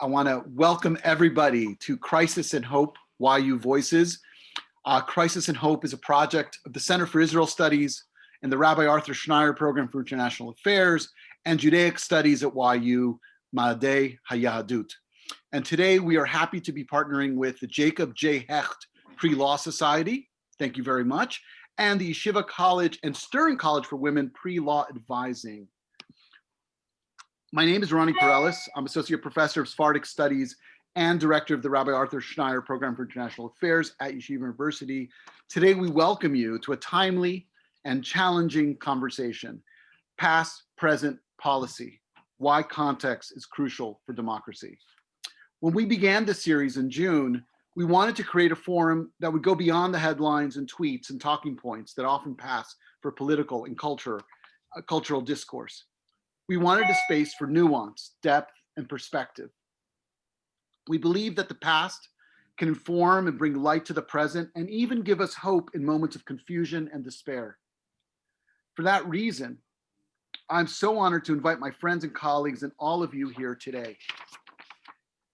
I want to welcome everybody to Crisis and Hope, YU Voices. Crisis and Hope is a project of the Center for Israel Studies and the Rabbi Arthur Schneier Program for International Affairs and Judaic Studies at YU, Madei HaYahadut. And today we are happy to be partnering with the Jacob J. Hecht Pre-Law Society, thank you very much, and the Yeshiva College and Stern College for Women Pre-Law Advising. My name is Ronnie Perelis. I'm Associate Professor of Sephardic Studies and Director of the Rabbi Arthur Schneier Program for International Affairs at Yeshiva University. Today, we welcome you to a timely and challenging conversation, past, present, policy, why context is crucial for democracy. When we began this series in June, we wanted to create a forum that would go beyond the headlines and tweets and talking points that often pass for political and cultural discourse. We wanted a space for nuance, depth, and perspective. We believe that the past can inform and bring light to the present and even give us hope in moments of confusion and despair. For that reason, I'm so honored to invite my friends and colleagues and all of you here today.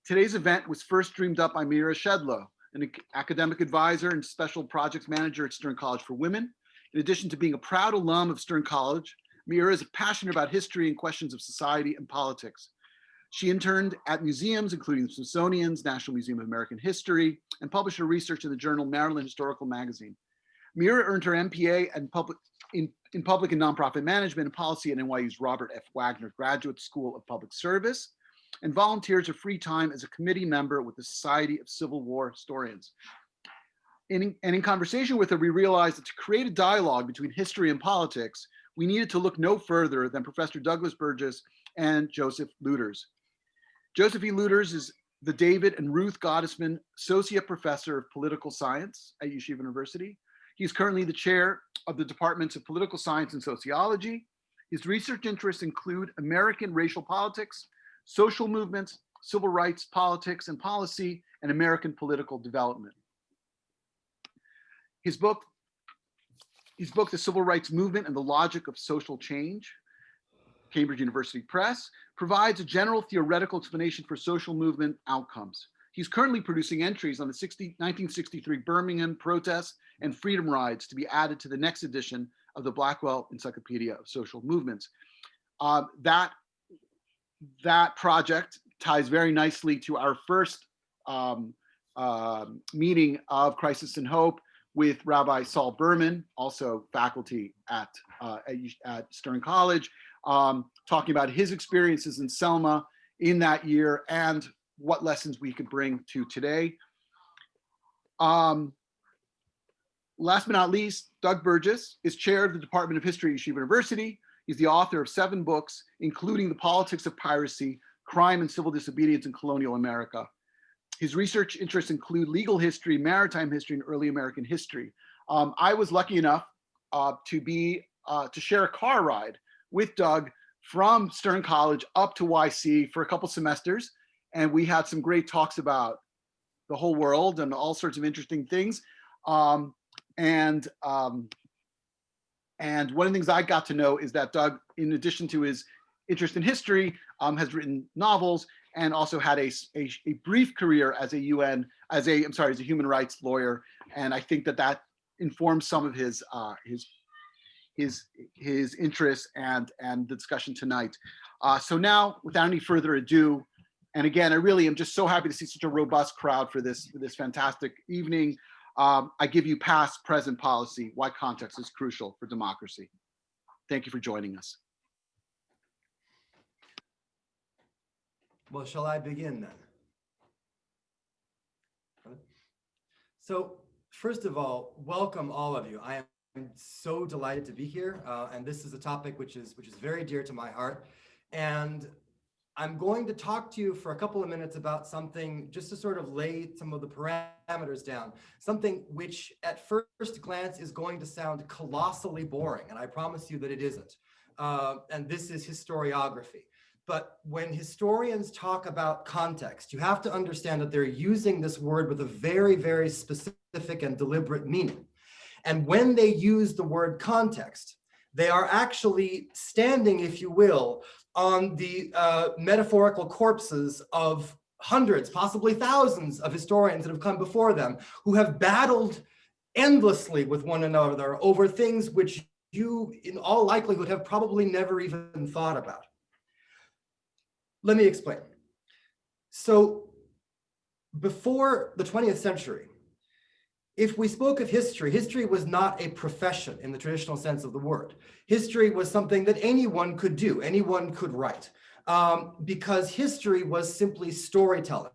Today's event was first dreamed up by Meirah Shedlo, an academic advisor and special projects manager at Stern College for Women. In addition to being a proud alum of Stern College, Meirah is passionate about history and questions of society and politics. She interned at museums, including the Smithsonian's National Museum of American History, and published her research in the journal Maryland Historical Magazine. Meirah earned her MPA in public and nonprofit management and policy at NYU's Robert F. Wagner Graduate School of Public Service, and volunteers her free time as a committee member with the Society of Civil War Historians. In conversation with her, we realized that to create a dialogue between history and politics, we needed to look no further than Professor Douglas Burgess and Joseph Luders. Joseph E. Luders is the David and Ruth Gottesman Associate Professor of Political Science at Yeshiva University. He's currently the chair of the Departments of Political Science and Sociology. His research interests include American racial politics, social movements, civil rights, politics and policy, and American political development. His book, The Civil Rights Movement and the Logic of Social Change, Cambridge University Press, provides a general theoretical explanation for social movement outcomes. He's currently producing entries on the 1963 Birmingham protests and freedom rides to be added to the next edition of the Blackwell Encyclopedia of Social Movements. That project ties very nicely to our first meeting of Crisis and Hope with Rabbi Saul Berman, also faculty at Stern College, talking about his experiences in Selma in that year and what lessons we could bring to today. Last but not least, Doug Burgess is chair of the Department of History at Yeshiva University. He's the author of 7 books, including The Politics of Piracy, Crime and Civil Disobedience in Colonial America. His research interests include legal history, maritime history, and early American history. I was lucky enough to share a car ride with Doug from Stern College up to YC for a couple semesters, and we had some great talks about the whole world and all sorts of interesting things. And one of the things I got to know is that Doug, in addition to his interest in history, has written novels and also had a brief career as a human rights lawyer. And I think that informs some of his interests and the discussion tonight. So now, without any further ado, and again, I really am just so happy to see such a robust crowd for this fantastic evening. I give you past, present policy, why context is crucial for democracy. Thank you for joining us. Well, shall I begin then? So first of all, welcome all of you. I am so delighted to be here. And this is a topic which is very dear to my heart. And I'm going to talk to you for a couple of minutes about something just to sort of lay some of the parameters down, something which at first glance is going to sound colossally boring. And I promise you that it isn't. And this is historiography. But when historians talk about context, you have to understand that they're using this word with a very, very specific and deliberate meaning. And when they use the word context, they are actually standing, if you will, on the metaphorical corpses of hundreds, possibly thousands of historians that have come before them who have battled endlessly with one another over things which you, in all likelihood, have probably never even thought about. Let me explain. So before the 20th century, if we spoke of history, history was not a profession in the traditional sense of the word. History was something that anyone could do, anyone could write, because history was simply storytelling.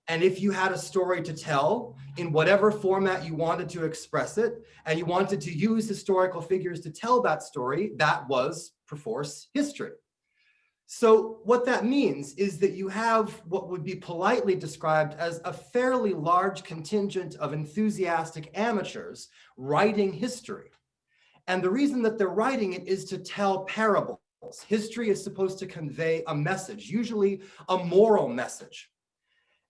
And if you had a story to tell in whatever format you wanted to express it, and you wanted to use historical figures to tell that story, that was perforce history. So what that means is that you have what would be politely described as a fairly large contingent of enthusiastic amateurs writing history. And the reason that they're writing it is to tell parables. History is supposed to convey a message, usually a moral message.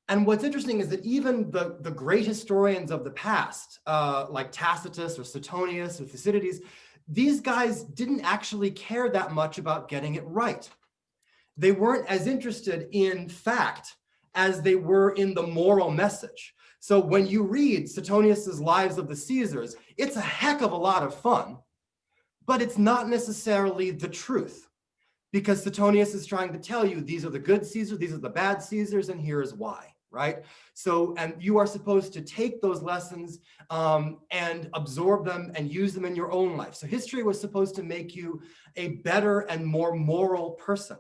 And what's interesting is that even the great historians of the past, like Tacitus or Suetonius or Thucydides, these guys didn't actually care that much about getting it right. They weren't as interested in fact as they were in the moral message. So when you read Suetonius's Lives of the Caesars, it's a heck of a lot of fun, but it's not necessarily the truth, because Suetonius is trying to tell you these are the good Caesars, these are the bad Caesars, and here is why, right? So, and you are supposed to take those lessons and absorb them and use them in your own life. So history was supposed to make you a better and more moral person.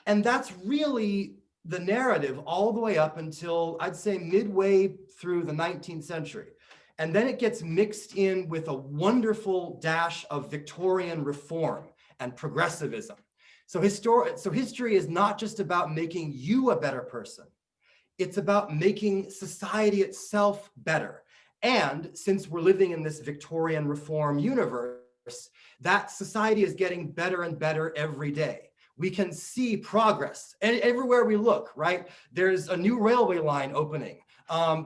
And that's really the narrative all the way up until, I'd say, midway through the 19th century. And then it gets mixed in with a wonderful dash of Victorian reform and progressivism. So history is not just about making you a better person. It's about making society itself better. And since we're living in this Victorian reform universe, that society is getting better and better every day. We can see progress and everywhere we look, right? There's a new railway line opening.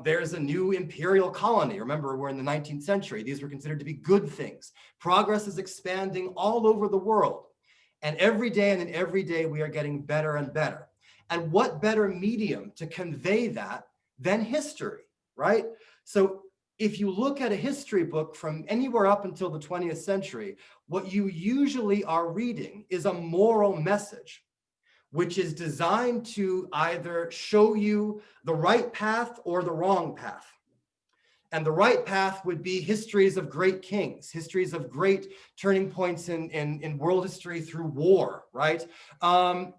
There's a new imperial colony. Remember, we're in the 19th century. These were considered to be good things. Progress is expanding all over the world. And every day and then every day we are getting better and better. And what better medium to convey that than history, right? So if you look at a history book from anywhere up until the 20th century, what you usually are reading is a moral message, which is designed to either show you the right path or the wrong path. And the right path would be histories of great kings, histories of great turning points in world history through war, right?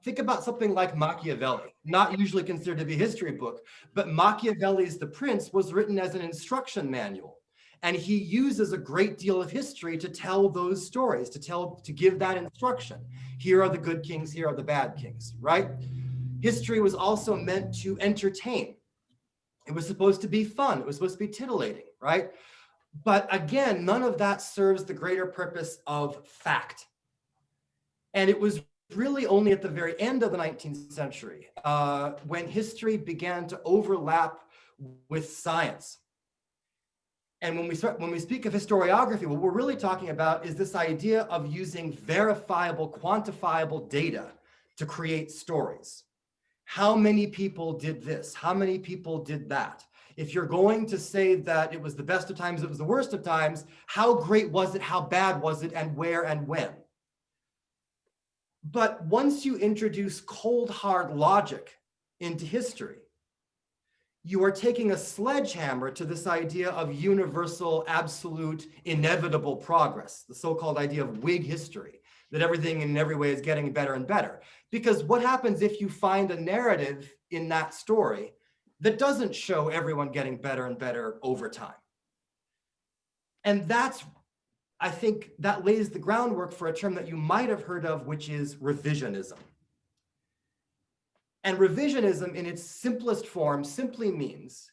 Think about something like Machiavelli, not usually considered to be a history book, but Machiavelli's The Prince was written as an instruction manual. And he uses a great deal of history to tell those stories, to give that instruction. Here are the good kings, here are the bad kings, right? History was also meant to entertain. It was supposed to be fun. It was supposed to be titillating, right? But again, none of that serves the greater purpose of fact. And it was really only at the very end of the 19th century when history began to overlap with science. And when we speak of historiography, what we're really talking about is this idea of using verifiable, quantifiable data to create stories. How many people did this? How many people did that? If you're going to say that it was the best of times, it was the worst of times, how great was it? How bad was it? And where and when? But once you introduce cold, hard logic into history, you are taking a sledgehammer to this idea of universal, absolute, inevitable progress, the so-called idea of Whig history, that everything in every way is getting better and better. Because what happens if you find a narrative in that story that doesn't show everyone getting better and better over time? And that's, I think, that lays the groundwork for a term that you might have heard of, which is revisionism. And revisionism in its simplest form simply means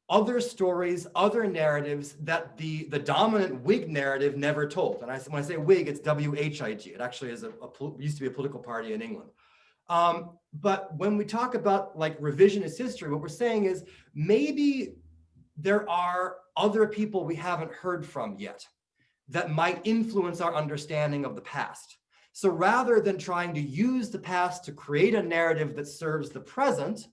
other stories, other narratives that the dominant Whig narrative never told. And when I say Whig, it's W-H-I-G. It actually is used to be a political party in England. But when we talk about like revisionist history, what we're saying is maybe there are other people we haven't heard from yet that might influence our understanding of the past. So rather than trying to use the past to create a narrative that serves the present,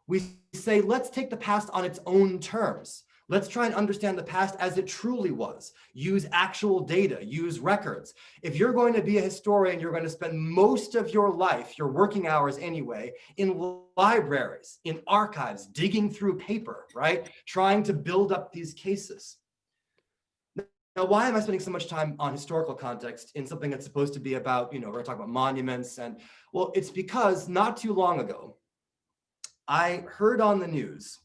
we say, let's take the past on its own terms. Let's try and understand the past as it truly was. Use actual data, use records. If you're going to be a historian, you're going to spend most of your life, your working hours anyway, in libraries, in archives, digging through paper, right? Trying to build up these cases. Now, why am I spending so much time on historical context in something that's supposed to be about, we're going to talk about monuments? And well, it's because not too long ago, I heard on the news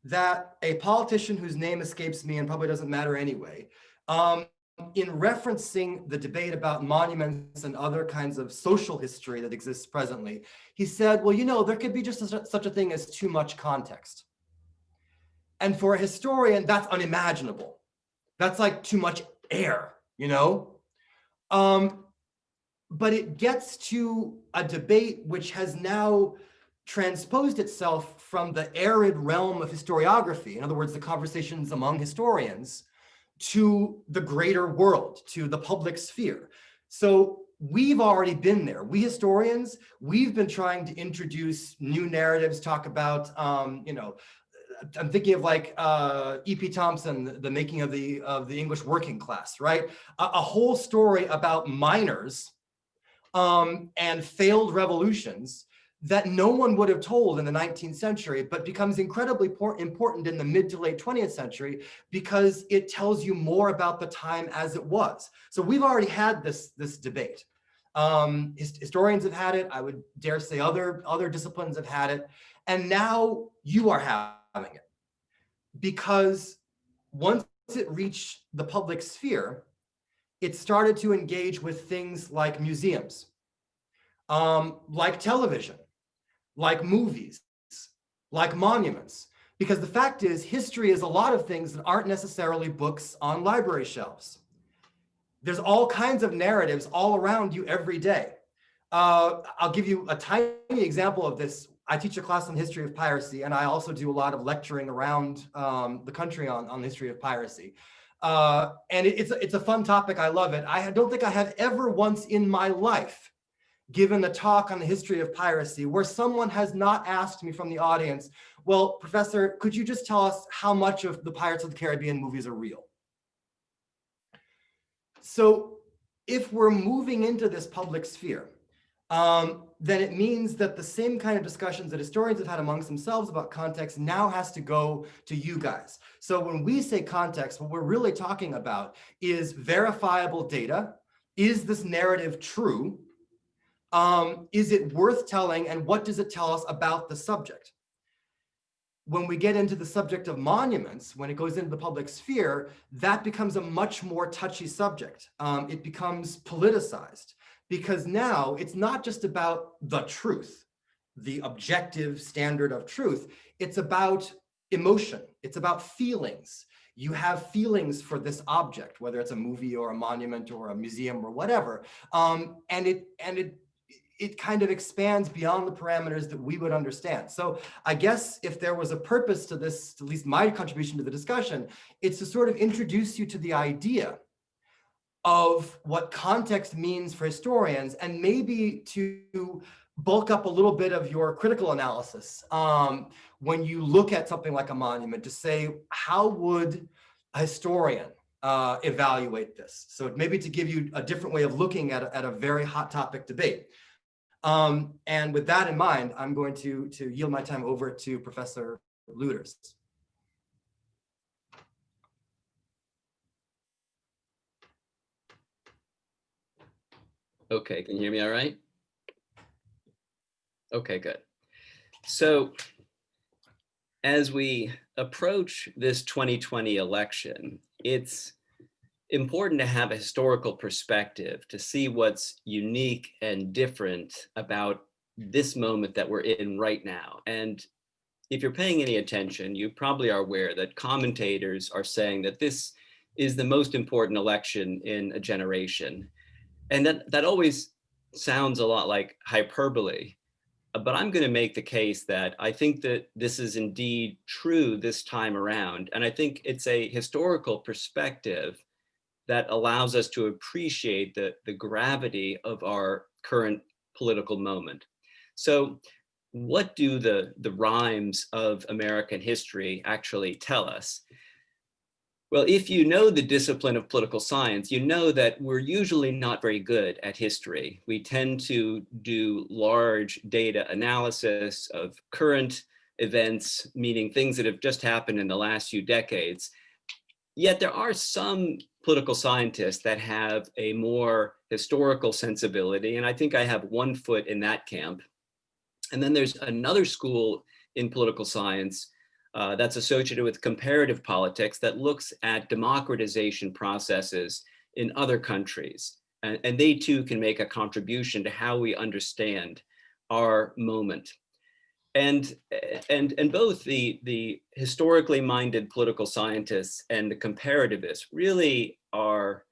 that a politician whose name escapes me and probably doesn't matter anyway, in referencing the debate about monuments and other kinds of social history that exists presently, he said, well, there could be just such a thing as too much context. And for a historian, that's unimaginable. That's like too much air, But it gets to a debate which has now transposed itself from the arid realm of historiography, in other words, the conversations among historians, to the greater world, to the public sphere. So we've already been there. We historians, we've been trying to introduce new narratives, talk about, I'm thinking of like E.P. Thompson, the making of the English working class, right? A whole story about miners and failed revolutions that no one would have told in the 19th century, but becomes incredibly important in the mid to late 20th century because it tells you more about the time as it was. So we've already had this debate. Historians have had it. I would dare say other disciplines have had it. And now you are having it. Because once it reached the public sphere, it started to engage with things like museums, like television, like movies, like monuments. Because the fact is, history is a lot of things that aren't necessarily books on library shelves. There's all kinds of narratives all around you every day. I'll give you a tiny example of this. I teach a class on the history of piracy, and I also do a lot of lecturing around the country on the history of piracy. And it's a fun topic. I love it. I don't think I have ever once in my life given a talk on the history of piracy where someone has not asked me from the audience, well, Professor, could you just tell us how much of the Pirates of the Caribbean movies are real? So if we're moving into this public sphere, then it means that the same kind of discussions that historians have had amongst themselves about context now has to go to you guys. So when we say context, what we're really talking about is verifiable data. Is this narrative true? Is it worth telling, and what does it tell us about the subject? When we get into the subject of monuments, when it goes into the public sphere, that becomes a much more touchy subject. It becomes politicized because now it's not just about the truth, the objective standard of truth. It's about emotion. It's about feelings. You have feelings for this object, whether it's a movie or a monument or a museum or whatever. And it kind of expands beyond the parameters that we would understand. So I guess if there was a purpose to this, at least my contribution to the discussion, it's to sort of introduce you to the idea of what context means for historians, and maybe to bulk up a little bit of your critical analysis when you look at something like a monument, to say, how would a historian evaluate this? So maybe to give you a different way of looking at a very hot topic debate. And with that in mind, I'm going to yield my time over to Professor Luders. Okay, can you hear me all right? Okay, good. So as we approach this 2020 election, it's important to have a historical perspective to see what's unique and different about this moment that we're in right now. And if you're paying any attention, you probably are aware that commentators are saying that this is the most important election in a generation. And that always sounds a lot like hyperbole, but I'm going to make the case that I think that this is indeed true this time around. And I think it's a historical perspective that allows us to appreciate the gravity of our current political moment. So what do the rhymes of American history actually tell us? Well, if you know the discipline of political science, you know that we're usually not very good at history. We tend to do large data analysis of current events, meaning things that have just happened in the last few decades. Yet there are some political scientists that have a more historical sensibility, and I think I have one foot in that camp. And then there's another school in political science that's associated with comparative politics that looks at democratization processes in other countries. And they too can make a contribution to how we understand our moment. And both the historically minded political scientists and the comparativists really are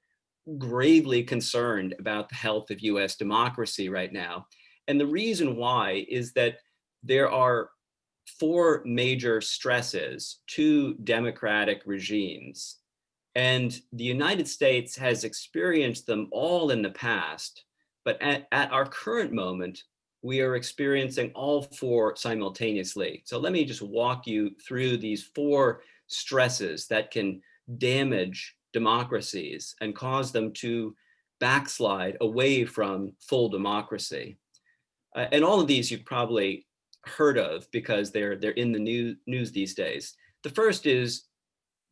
gravely concerned about the health of US democracy right now. And the reason why is that there are four major stresses to democratic regimes. And the United States has experienced them all in the past, but at our current moment, we are experiencing all four simultaneously. So let me just walk you through these four stresses that can damage democracies and cause them to backslide away from full democracy. And all of these you've probably heard of because they're in the news these days. The first is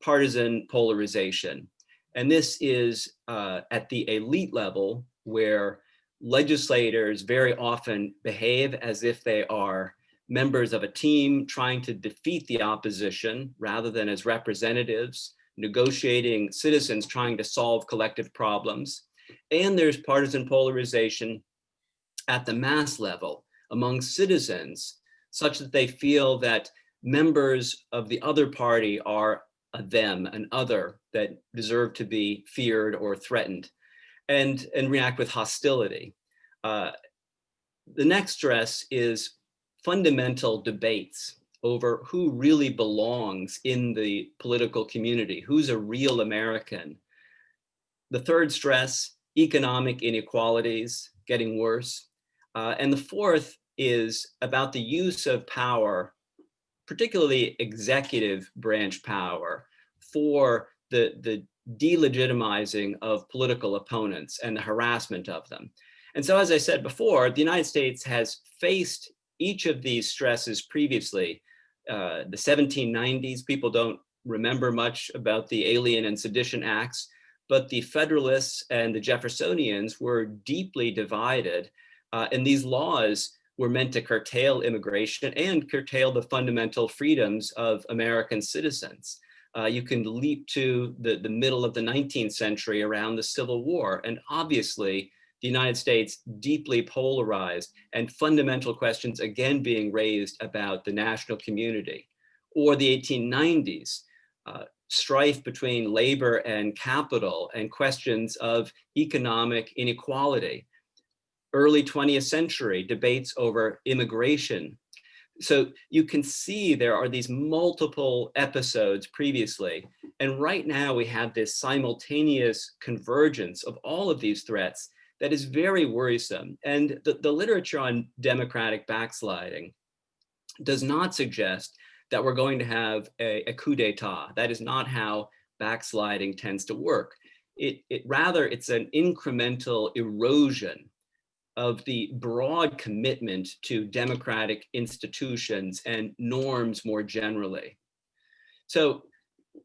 partisan polarization. And this is at the elite level, where legislators very often behave as if they are members of a team trying to defeat the opposition rather than as representatives, negotiating citizens trying to solve collective problems. And there's partisan polarization at the mass level among citizens, such that they feel that members of the other party are a them, an other that deserve to be feared or threatened, and react with hostility. The next stress is fundamental debates over who really belongs in the political community, who's a real American. The third stress, economic inequalities getting worse. And the fourth is about the use of power, particularly executive branch power, for the delegitimizing of political opponents and the harassment of them. And so, as I said before, the United States has faced each of these stresses previously. The 1790s, people don't remember much about the Alien and Sedition Acts, but the Federalists and the Jeffersonians were deeply divided. And these laws were meant to curtail immigration and curtail the fundamental freedoms of American citizens. You can leap to the middle of the 19th century around the Civil War, and obviously the United States deeply polarized and fundamental questions again being raised about the national community. Or the 1890s, strife between labor and capital and questions of economic inequality. Early 20th century debates over immigration. So you can see there are these multiple episodes previously. And right now we have this simultaneous convergence of all of these threats that is very worrisome. And the literature on democratic backsliding does not suggest that we're going to have a coup d'etat. That is not how backsliding tends to work. Rather, it's an incremental erosion of the broad commitment to democratic institutions and norms more generally. So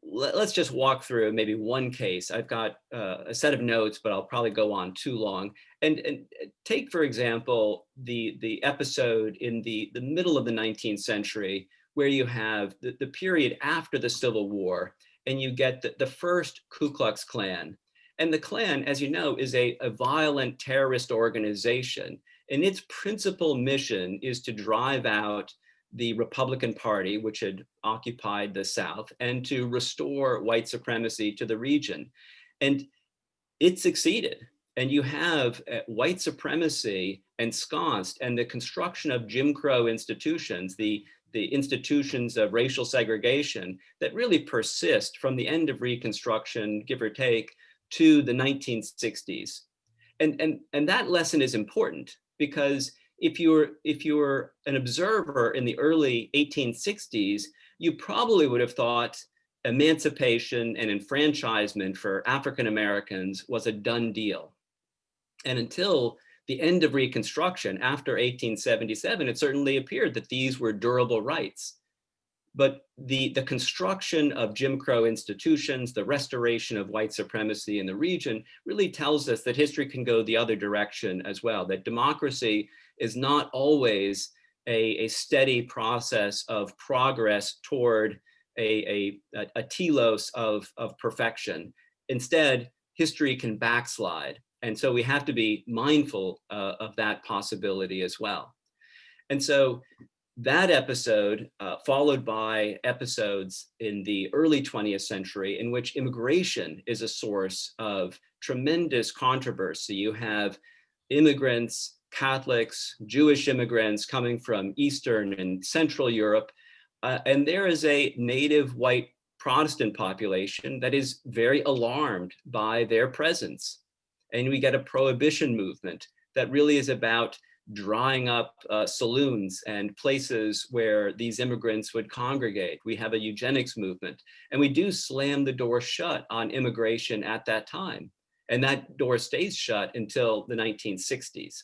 let's just walk through maybe one case. I've got a set of notes, but I'll probably go on too long. And take, for example, the episode in the middle of the 19th century, where you have the period after the Civil War, and you get the first Ku Klux Klan. And the Klan, as you know, is a violent terrorist organization. And its principal mission is to drive out the Republican Party, which had occupied the South, and to restore white supremacy to the region. And it succeeded. And you have white supremacy ensconced, and the construction of Jim Crow institutions, the institutions of racial segregation that really persist from the end of Reconstruction, give or take, to the 1960s. And that lesson is important because if you're an observer in the early 1860s, you probably would have thought emancipation and enfranchisement for African Americans was a done deal. And until the end of Reconstruction after 1877, it certainly appeared that these were durable rights. But the construction of Jim Crow institutions, the restoration of white supremacy in the region really tells us that history can go the other direction as well, that democracy is not always a steady process of progress toward a telos of perfection. Instead, history can backslide. And so we have to be mindful of that possibility as well. And so that episode, followed by episodes in the early 20th century in which immigration is a source of tremendous controversy. You have immigrants, Catholics, Jewish immigrants coming from Eastern and Central Europe, and there is a native white Protestant population that is very alarmed by their presence. And we get a prohibition movement that really is about drying up saloons and places where these immigrants would congregate. We have a eugenics movement, and we do slam the door shut on immigration at that time. And that door stays shut until the 1960s.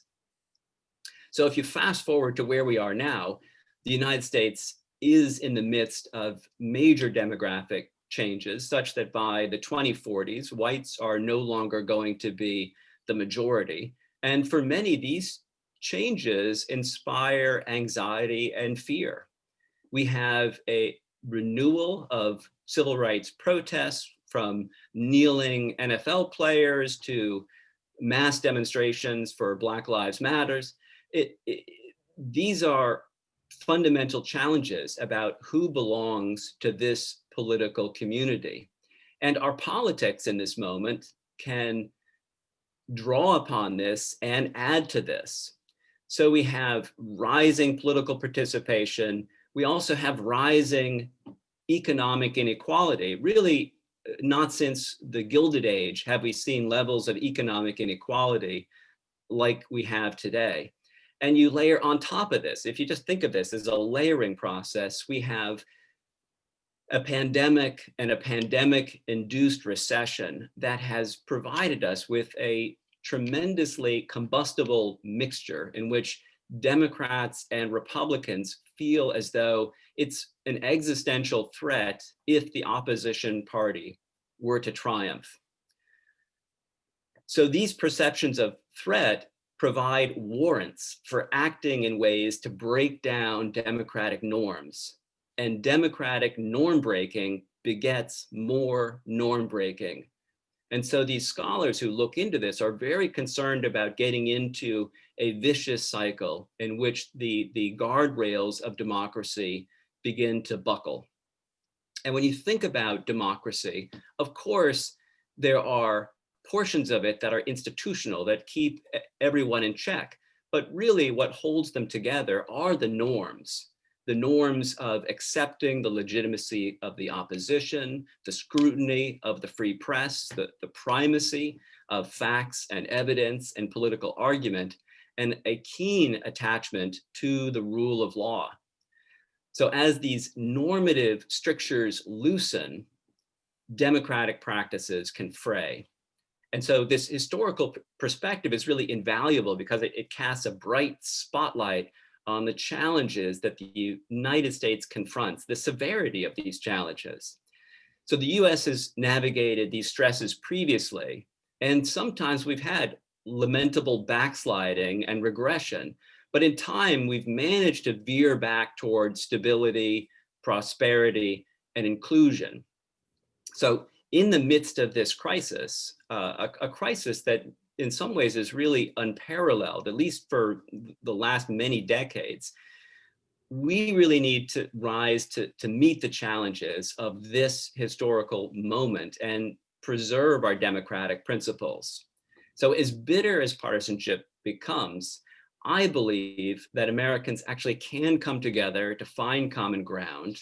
So if you fast forward to where we are now, the United States is in the midst of major demographic changes such that by the 2040s, whites are no longer going to be the majority. And for many, these changes inspire anxiety and fear. We have a renewal of civil rights protests, from kneeling NFL players to mass demonstrations for Black Lives Matters. These are fundamental challenges about who belongs to this political community. And our politics in this moment can draw upon this and add to this. So we have rising political participation. We also have rising economic inequality. Really, not since the Gilded Age have we seen levels of economic inequality like we have today. And you layer on top of this, if you just think of this as a layering process, we have a pandemic and a pandemic-induced recession that has provided us with a tremendously combustible mixture in which Democrats and Republicans feel as though it's an existential threat if the opposition party were to triumph. So these perceptions of threat provide warrants for acting in ways to break down democratic norms. And democratic norm breaking begets more norm breaking. And so these scholars who look into this are very concerned about getting into a vicious cycle in which the guardrails of democracy begin to buckle. And when you think about democracy, of course, there are portions of it that are institutional, that keep everyone in check. But really what holds them together are the norms of accepting the legitimacy of the opposition, the scrutiny of the free press, the primacy of facts and evidence and political argument, and a keen attachment to the rule of law. So as these normative strictures loosen, democratic practices can fray. And so this historical perspective is really invaluable because it casts a bright spotlight on the challenges that the United States confronts, the severity of these challenges. So the US has navigated these stresses previously, and sometimes we've had lamentable backsliding and regression, but in time we've managed to veer back towards stability, prosperity, and inclusion. So in the midst of this crisis, a crisis that in some ways is really unparalleled, at least for the last many decades, we really need to rise to meet the challenges of this historical moment and preserve our democratic principles. So as bitter as partisanship becomes, I believe that Americans actually can come together to find common ground,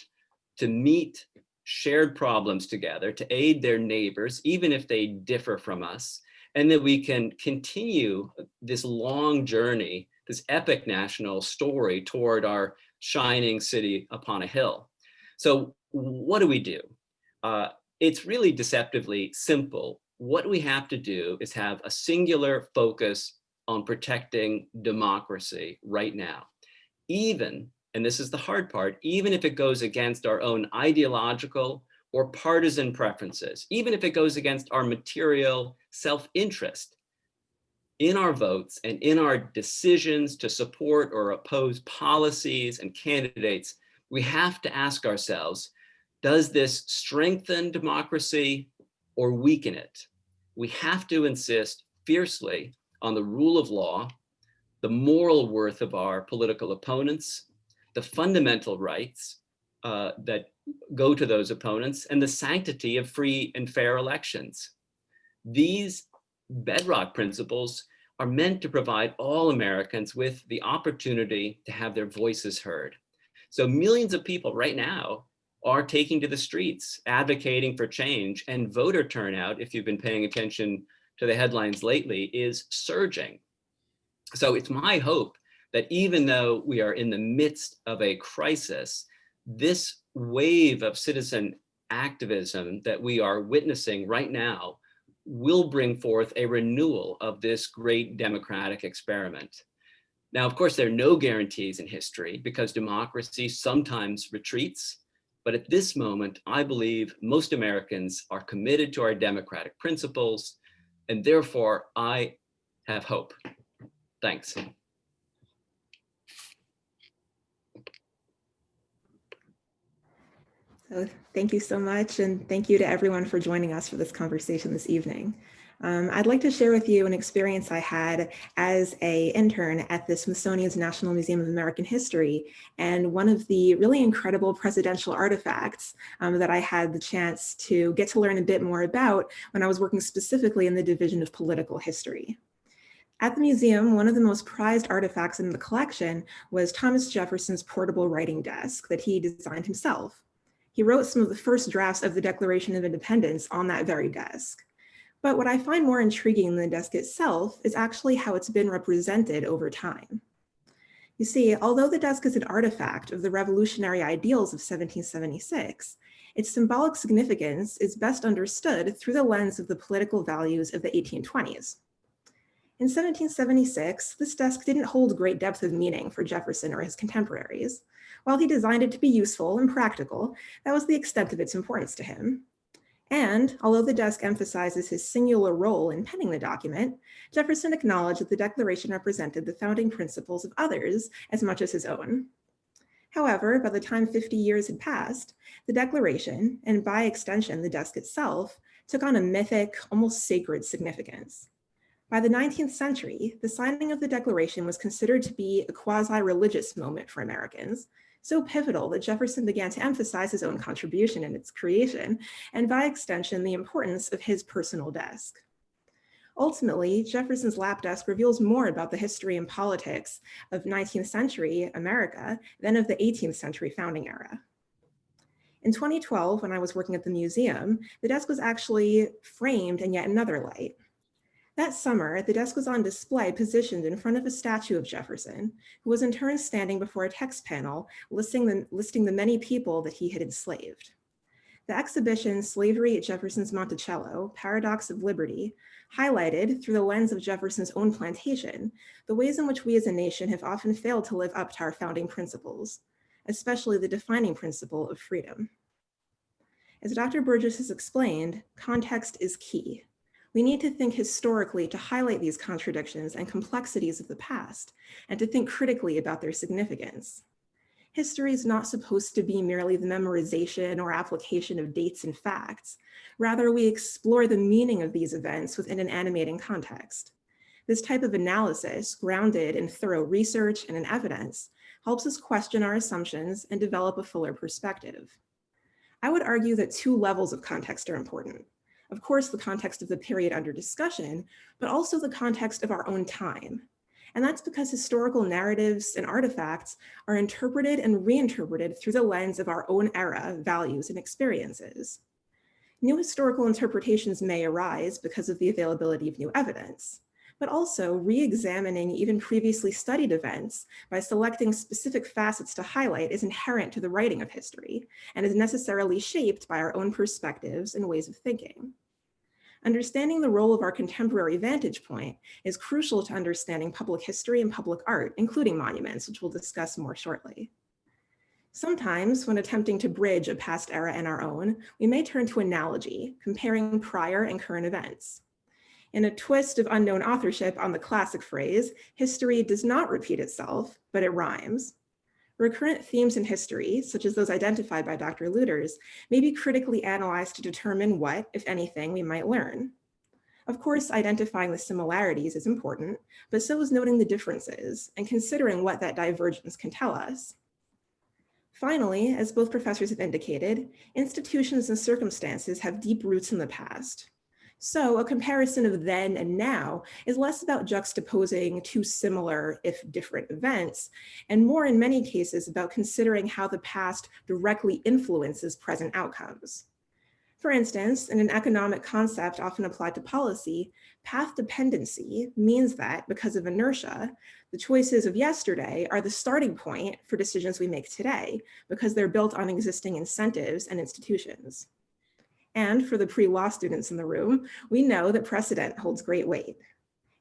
to meet shared problems together, to aid their neighbors, even if they differ from us, and that we can continue this long journey, this epic national story toward our shining city upon a hill. So what do we do? It's really deceptively simple. What we have to do is have a singular focus on protecting democracy right now. Even, and this is the hard part, even if it goes against our own ideological or partisan preferences, even if it goes against our material self-interest, in our votes and in our decisions to support or oppose policies and candidates, we have to ask ourselves, does this strengthen democracy or weaken it? We have to insist fiercely on the rule of law, the moral worth of our political opponents, the fundamental rights that go to those opponents, and the sanctity of free and fair elections. These bedrock principles are meant to provide all Americans with the opportunity to have their voices heard. So millions of people right now are taking to the streets, advocating for change, and voter turnout, if you've been paying attention to the headlines lately, is surging. So it's my hope that even though we are in the midst of a crisis, this wave of citizen activism that we are witnessing right now will bring forth a renewal of this great democratic experiment. Now, of course, there are no guarantees in history because democracy sometimes retreats. But at this moment, I believe most Americans are committed to our democratic principles, and therefore I have hope. Thanks. So thank you so much, and thank you to everyone for joining us for this conversation this evening. I'd like to share with you an experience I had as an intern at the Smithsonian's National Museum of American History, and one of the really incredible presidential artifacts that I had the chance to get to learn a bit more about when I was working specifically in the Division of Political History. At the museum, one of the most prized artifacts in the collection was Thomas Jefferson's portable writing desk that he designed himself. He wrote some of the first drafts of the Declaration of Independence on that very desk. But what I find more intriguing than the desk itself is actually how it's been represented over time. You see, although the desk is an artifact of the revolutionary ideals of 1776, its symbolic significance is best understood through the lens of the political values of the 1820s. In 1776, this desk didn't hold great depth of meaning for Jefferson or his contemporaries. While he designed it to be useful and practical, that was the extent of its importance to him. And although the desk emphasizes his singular role in penning the document, Jefferson acknowledged that the Declaration represented the founding principles of others as much as his own. However, by the time 50 years had passed, the Declaration, and by extension the desk itself, took on a mythic, almost sacred significance. By the 19th century, the signing of the Declaration was considered to be a quasi-religious moment for Americans, so pivotal that Jefferson began to emphasize his own contribution in its creation, and by extension, the importance of his personal desk. Ultimately, Jefferson's lap desk reveals more about the history and politics of 19th century America than of the 18th century founding era. In 2012, when I was working at the museum, the desk was actually framed in yet another light. That summer, the desk was on display positioned in front of a statue of Jefferson, who was in turn standing before a text panel listing the many people that he had enslaved. The exhibition, Slavery at Jefferson's Monticello, Paradox of Liberty, highlighted, through the lens of Jefferson's own plantation, the ways in which we as a nation have often failed to live up to our founding principles, especially the defining principle of freedom. As Dr. Burgess has explained, context is key. We need to think historically to highlight these contradictions and complexities of the past, and to think critically about their significance. History is not supposed to be merely the memorization or application of dates and facts. Rather, we explore the meaning of these events within an animating context. This type of analysis, grounded in thorough research and in evidence, helps us question our assumptions and develop a fuller perspective. I would argue that two levels of context are important. Of course, the context of the period under discussion, but also the context of our own time. And that's because historical narratives and artifacts are interpreted and reinterpreted through the lens of our own era, values, and experiences. New historical interpretations may arise because of the availability of new evidence, but also re-examining even previously studied events by selecting specific facets to highlight is inherent to the writing of history and is necessarily shaped by our own perspectives and ways of thinking. Understanding the role of our contemporary vantage point is crucial to understanding public history and public art, including monuments, which we'll discuss more shortly. Sometimes, when attempting to bridge a past era and our own, we may turn to analogy, comparing prior and current events. In a twist of unknown authorship on the classic phrase, history does not repeat itself, but it rhymes. Recurrent themes in history, such as those identified by Dr. Luders, may be critically analyzed to determine what, if anything, we might learn. Of course, identifying the similarities is important, but so is noting the differences and considering what that divergence can tell us. Finally, as both professors have indicated, institutions and circumstances have deep roots in the past. So a comparison of then and now is less about juxtaposing two similar, if different, events, and more in many cases about considering how the past directly influences present outcomes. For instance, in an economic concept often applied to policy, path dependency means that, because of inertia, the choices of yesterday are the starting point for decisions we make today, because they're built on existing incentives and institutions. And for the pre-law students in the room, we know that precedent holds great weight.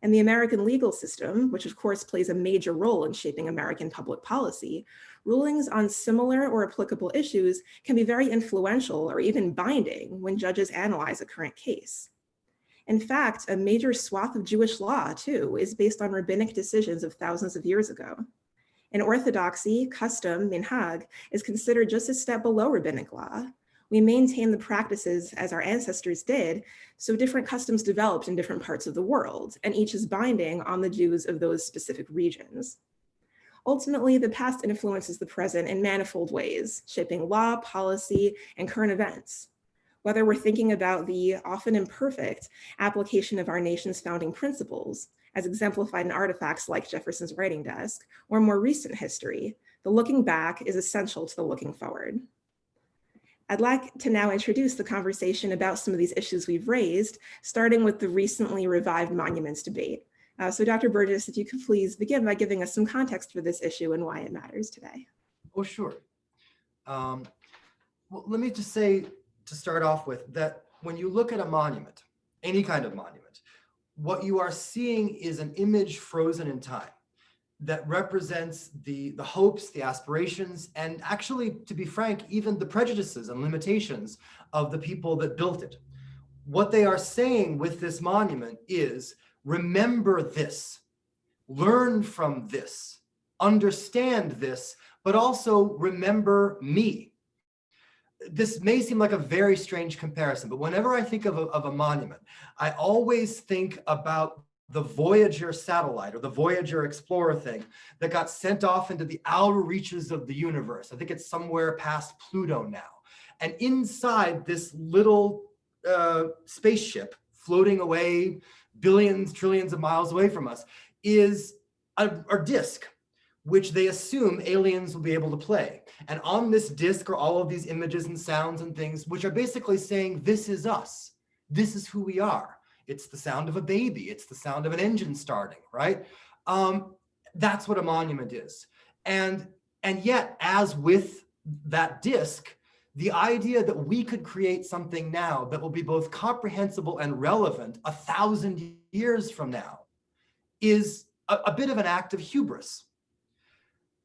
And the American legal system, which of course plays a major role in shaping American public policy, rulings on similar or applicable issues can be very influential or even binding when judges analyze a current case. In fact, a major swath of Jewish law, too, is based on rabbinic decisions of thousands of years ago. In orthodoxy, custom, minhag, is considered just a step below rabbinic law. We maintain the practices as our ancestors did, so different customs developed in different parts of the world, and each is binding on the Jews of those specific regions. Ultimately, the past influences the present in manifold ways, shaping law, policy, and current events. Whether we're thinking about the often imperfect application of our nation's founding principles, as exemplified in artifacts like Jefferson's writing desk, or more recent history, the looking back is essential to the looking forward. I'd like to now introduce the conversation about some of these issues we've raised, starting with the recently revived monuments debate. So Dr. Burgess, if you could please begin by giving us some context for this issue and why it matters today. Oh, sure. Well, let me just say, to start off with, that when you look at a monument, any kind of monument, what you are seeing is an image frozen in time that represents the hopes, the aspirations, and actually, to be frank, even the prejudices and limitations of the people that built it. What they are saying with this monument is, remember this, learn from this, understand this, but also remember me. This may seem like a very strange comparison, but whenever I think of a monument, I always think about the Voyager satellite or the Voyager Explorer thing that got sent off into the outer reaches of the universe. I think it's somewhere past Pluto now. And inside this little spaceship floating away billions, trillions of miles away from us is a disk, which they assume aliens will be able to play. And on this disk are all of these images and sounds and things, which are basically saying, this is us. This is who we are. It's the sound of a baby. It's the sound of an engine starting, right? That's what a monument is. And yet, as with that disk, the idea that we could create something now that will be both comprehensible and relevant 1,000 years from now is a bit of an act of hubris.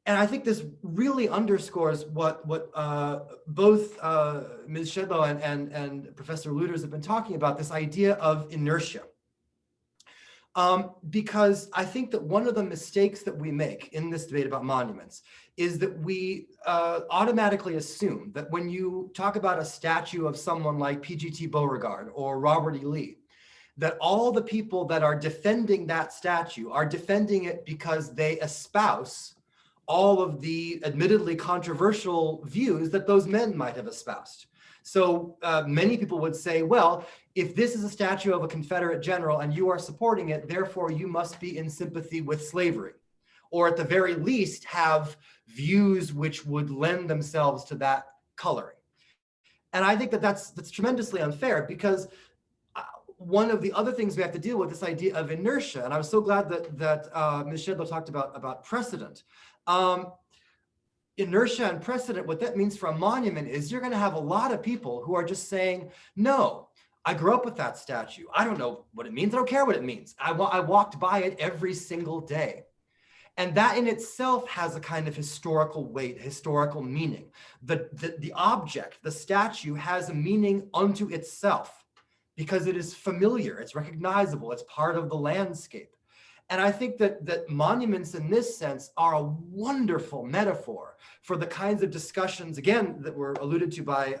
And I think this really underscores what both Ms. Shedlo and Professor Luders have been talking about, this idea of inertia. Because I think that one of the mistakes that we make in this debate about monuments is that we automatically assume that when you talk about a statue of someone like P.G.T. Beauregard or Robert E. Lee, that all the people that are defending that statue are defending it because they espouse all of the admittedly controversial views that those men might have espoused. So many people would say, well, if this is a statue of a Confederate general and you are supporting it, therefore you must be in sympathy with slavery, or at the very least have views which would lend themselves to that coloring. And I think that that's tremendously unfair, because one of the other things we have to deal with this idea of inertia, and I was so glad that Ms. Shedlo talked about precedent. Inertia and precedent, what that means for a monument is you're going to have a lot of people who are just saying, no, I grew up with that statue. I don't know what it means. I don't care what it means. I walked by it every single day. And that in itself has a kind of historical weight, historical meaning. The object, the statue, has a meaning unto itself because it is familiar, it's recognizable, it's part of the landscape. And I think that monuments in this sense are a wonderful metaphor for the kinds of discussions, again, that were alluded to by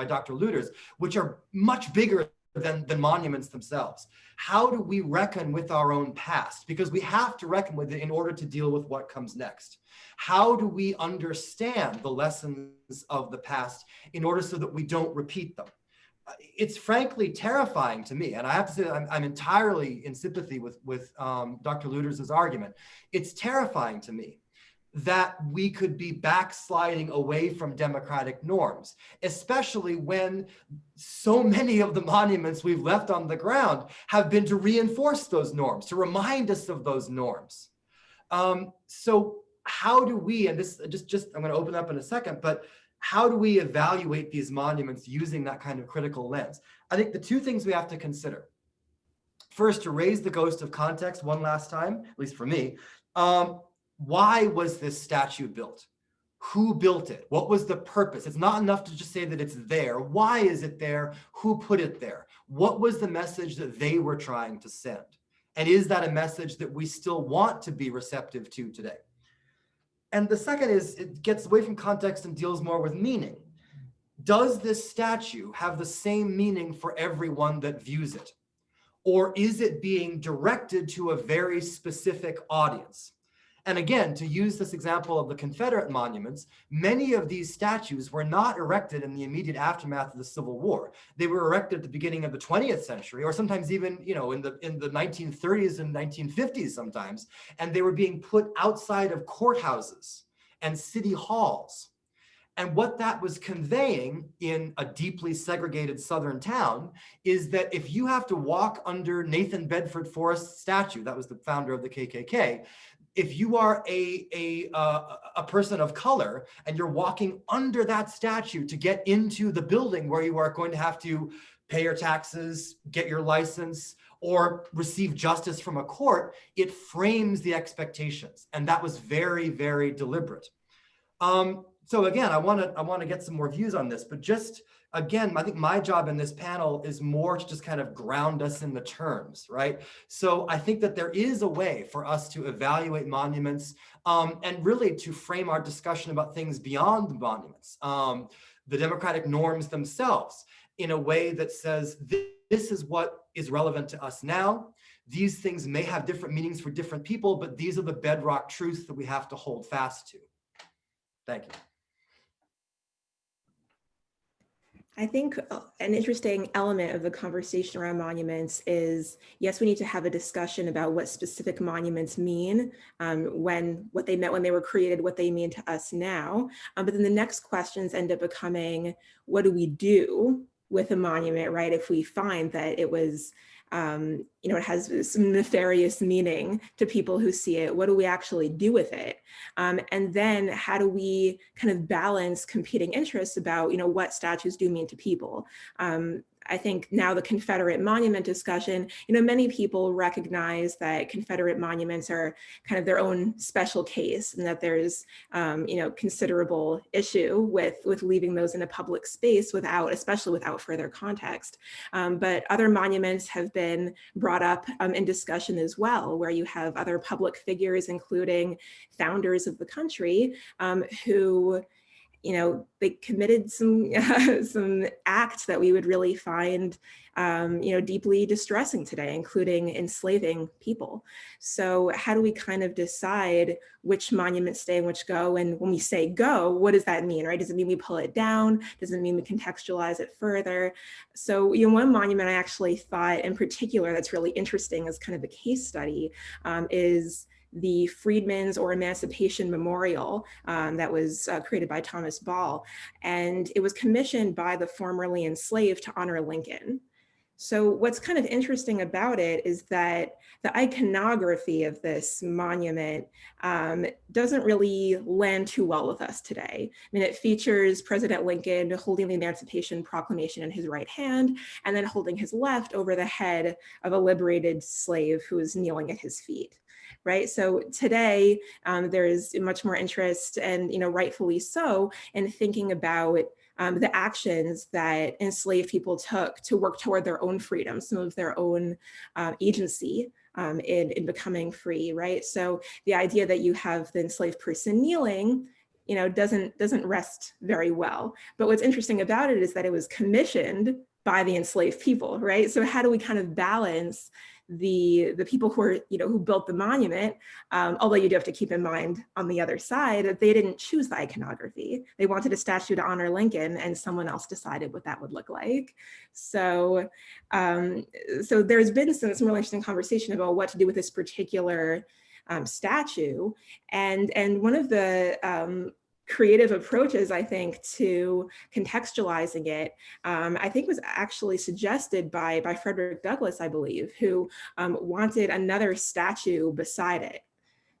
Dr. Luders, which are much bigger than monuments themselves. How do we reckon with our own past? Because we have to reckon with it in order to deal with what comes next. How do we understand the lessons of the past in order so that we don't repeat them? It's frankly terrifying to me, and I have to say that I'm entirely in sympathy with Dr. Luders' argument. It's terrifying to me that we could be backsliding away from democratic norms, especially when so many of the monuments we've left on the ground have been to reinforce those norms, to remind us of those norms. So how do we, and this I'm going to open up in a second, but how do we evaluate these monuments using that kind of critical lens? I think the two things we have to consider. First, to raise the ghost of context one last time, at least for me, why was this statue built? Who built it? What was the purpose? It's not enough to just say that it's there. Why is it there? Who put it there? What was the message that they were trying to send? And is that a message that we still want to be receptive to today? And the second is, it gets away from context and deals more with meaning. Does this statue have the same meaning for everyone that views it? Or is it being directed to a very specific audience? And again, to use this example of the Confederate monuments, many of these statues were not erected in the immediate aftermath of the Civil War. They were erected at the beginning of the 20th century, or sometimes even, in the 1930s and 1950s sometimes, and they were being put outside of courthouses and city halls. And what that was conveying in a deeply segregated Southern town is that if you have to walk under Nathan Bedford Forrest's statue, that was the founder of the KKK, if you are a person of color and you're walking under that statue to get into the building where you are going to have to pay your taxes, get your license, or receive justice from a court, it frames the expectations. And that was very, very deliberate. So again, I want to get some more views on this, but just again, I think my job in this panel is more to just kind of ground us in the terms, right? So I think that there is a way for us to evaluate monuments and really to frame our discussion about things beyond the monuments, the democratic norms themselves, in a way that says this is what is relevant to us now. These things may have different meanings for different people, but these are the bedrock truths that we have to hold fast to. Thank you. I think an interesting element of the conversation around monuments is, yes, we need to have a discussion about what specific monuments mean, what they meant when they were created, what they mean to us now. But then the next questions end up becoming, what do we do with a monument, right? If we find that it was, it has some nefarious meaning to people who see it, what do we actually do with it? And then how do we kind of balance competing interests about, what statues do mean to people? I think now the Confederate Monument discussion, many people recognize that Confederate monuments are kind of their own special case, and that there's, considerable issue with leaving those in a public space especially without further context. But other monuments have been brought up in discussion as well, where you have other public figures, including founders of the country, who they committed some some acts that we would really find, deeply distressing today, including enslaving people. So how do we kind of decide which monuments stay and which go? And when we say go, what does that mean, right? Does it mean we pull it down? Does it mean we contextualize it further? So, one monument I actually thought in particular that's really interesting as kind of a case study is the Friedman's or Emancipation Memorial that was created by Thomas Ball. And it was commissioned by the formerly enslaved to honor Lincoln. So what's kind of interesting about it is that the iconography of this monument doesn't really land too well with us today. I mean, it features President Lincoln holding the Emancipation Proclamation in his right hand and then holding his left over the head of a liberated slave who is kneeling at his feet. Right. So today there is much more interest, and rightfully so, in thinking about the actions that enslaved people took to work toward their own freedom, some of their own agency in becoming free. Right. So the idea that you have the enslaved person kneeling, doesn't rest very well. But what's interesting about it is that it was commissioned by the enslaved people. Right. So how do we kind of balance the people who are, who built the monument, although you do have to keep in mind on the other side that they didn't choose the iconography. They wanted a statue to honor Lincoln, and someone else decided what that would look like. So, so there's been some really interesting conversation about what to do with this particular statue, and one of the creative approaches, I think, to contextualizing it, I think was actually suggested by Frederick Douglass, I believe, who wanted another statue beside it.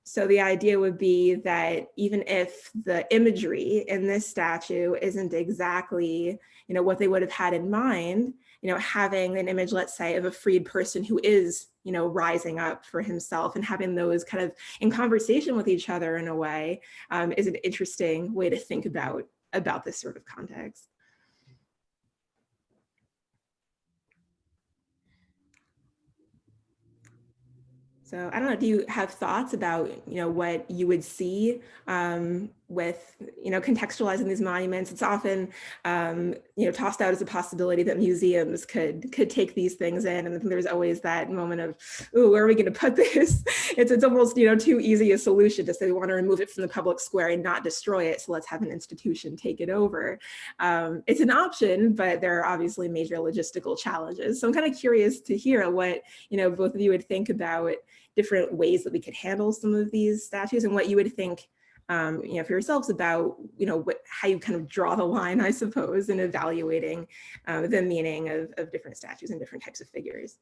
So the idea would be that even if the imagery in this statue isn't exactly, what they would have had in mind, having an image, let's say, of a freed person who is, rising up for himself and having those kind of in conversation with each other in a way is an interesting way to think about this sort of context. So I don't know, do you have thoughts about, what you would see with, contextualizing these monuments? It's often, tossed out as a possibility that museums could take these things in. And there's always that moment of, ooh, where are we going to put this? It's almost, too easy a solution to say we want to remove it from the public square and not destroy it. So let's have an institution take it over. It's an option, but there are obviously major logistical challenges. So I'm kind of curious to hear what, both of you would think about different ways that we could handle some of these statues, and what you would think, for yourselves about, how you kind of draw the line, I suppose, in evaluating the meaning of different statues and different types of figures.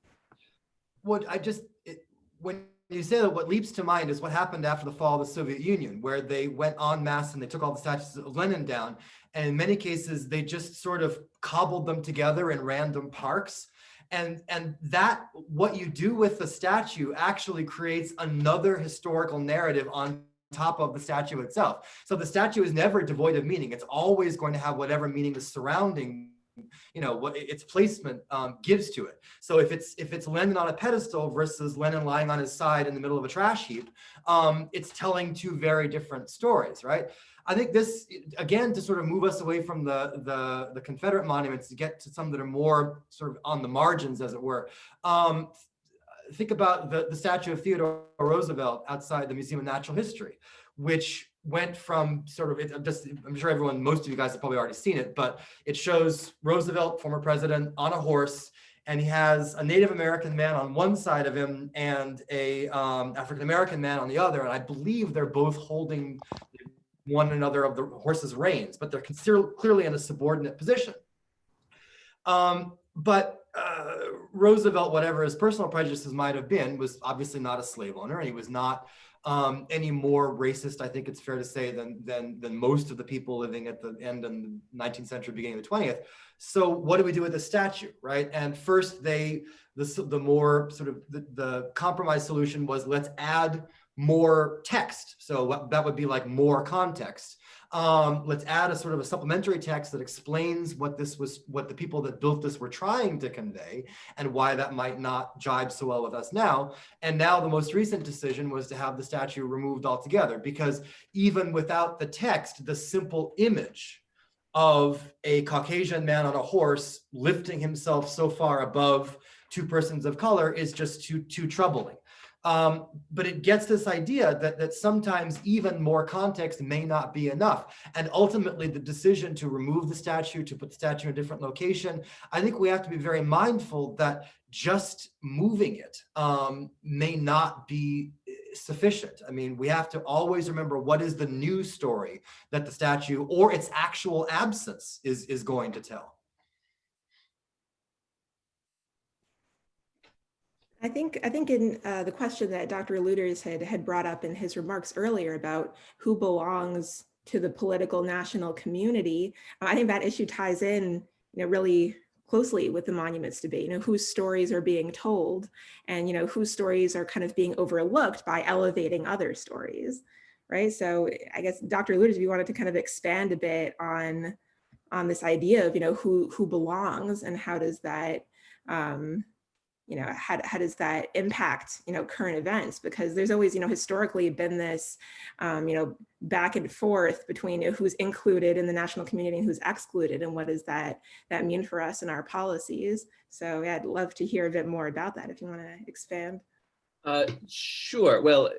When you say that, what leaps to mind is what happened after the fall of the Soviet Union, where they went en masse and they took all the statues of Lenin down. And in many cases, they just sort of cobbled them together in random parks. And that, what you do with the statue actually creates another historical narrative on top of the statue itself. So the statue is never devoid of meaning. It's always going to have whatever meaning the surrounding, what its placement gives to it. So if it's Lenin on a pedestal versus Lenin lying on his side in the middle of a trash heap, it's telling two very different stories, right? I think this, again, to sort of move us away from the Confederate monuments to get to some that are more sort of on the margins, as it were. Think about the statue of Theodore Roosevelt outside the Museum of Natural History, which went from sort of, I'm sure most of you guys have probably already seen it, but it shows Roosevelt, former president, on a horse, and he has a Native American man on one side of him and a African American man on the other, and I believe they're both holding one another of the horse's reins, but they're clearly in a subordinate position. But Roosevelt, whatever his personal prejudices might have been, was obviously not a slave owner, and he was not any more racist, I think it's fair to say, than most of the people living at the end of the 19th century, beginning of the 20th. So what do we do with the statue, right? And first, the more sort of the compromise solution was, let's add more text. So that would be like more context. Let's add a sort of a supplementary text that explains what the people that built this were trying to convey and why that might not jibe so well with us now. And now the most recent decision was to have the statue removed altogether, because even without the text, the simple image of a Caucasian man on a horse lifting himself so far above two persons of color is just too troubling. But it gets this idea that sometimes even more context may not be enough. And ultimately, the decision to remove the statue, to put the statue in a different location, I think we have to be very mindful that just moving it may not be sufficient. I mean, we have to always remember what is the new story that the statue or its actual absence is going to tell. I think in the question that Dr. Luders had brought up in his remarks earlier about who belongs to the political national community, I think that issue ties in, really closely with the monuments debate, whose stories are being told and, whose stories are kind of being overlooked by elevating other stories, right? So I guess, Dr. Luders, if you wanted to kind of expand a bit on this idea of, who belongs and how does that, how does that impact, current events? Because there's always, historically been this, back and forth between who's included in the national community and who's excluded, and what does that mean for us in our policies? So yeah, I'd love to hear a bit more about that if you want to expand. Sure. Well,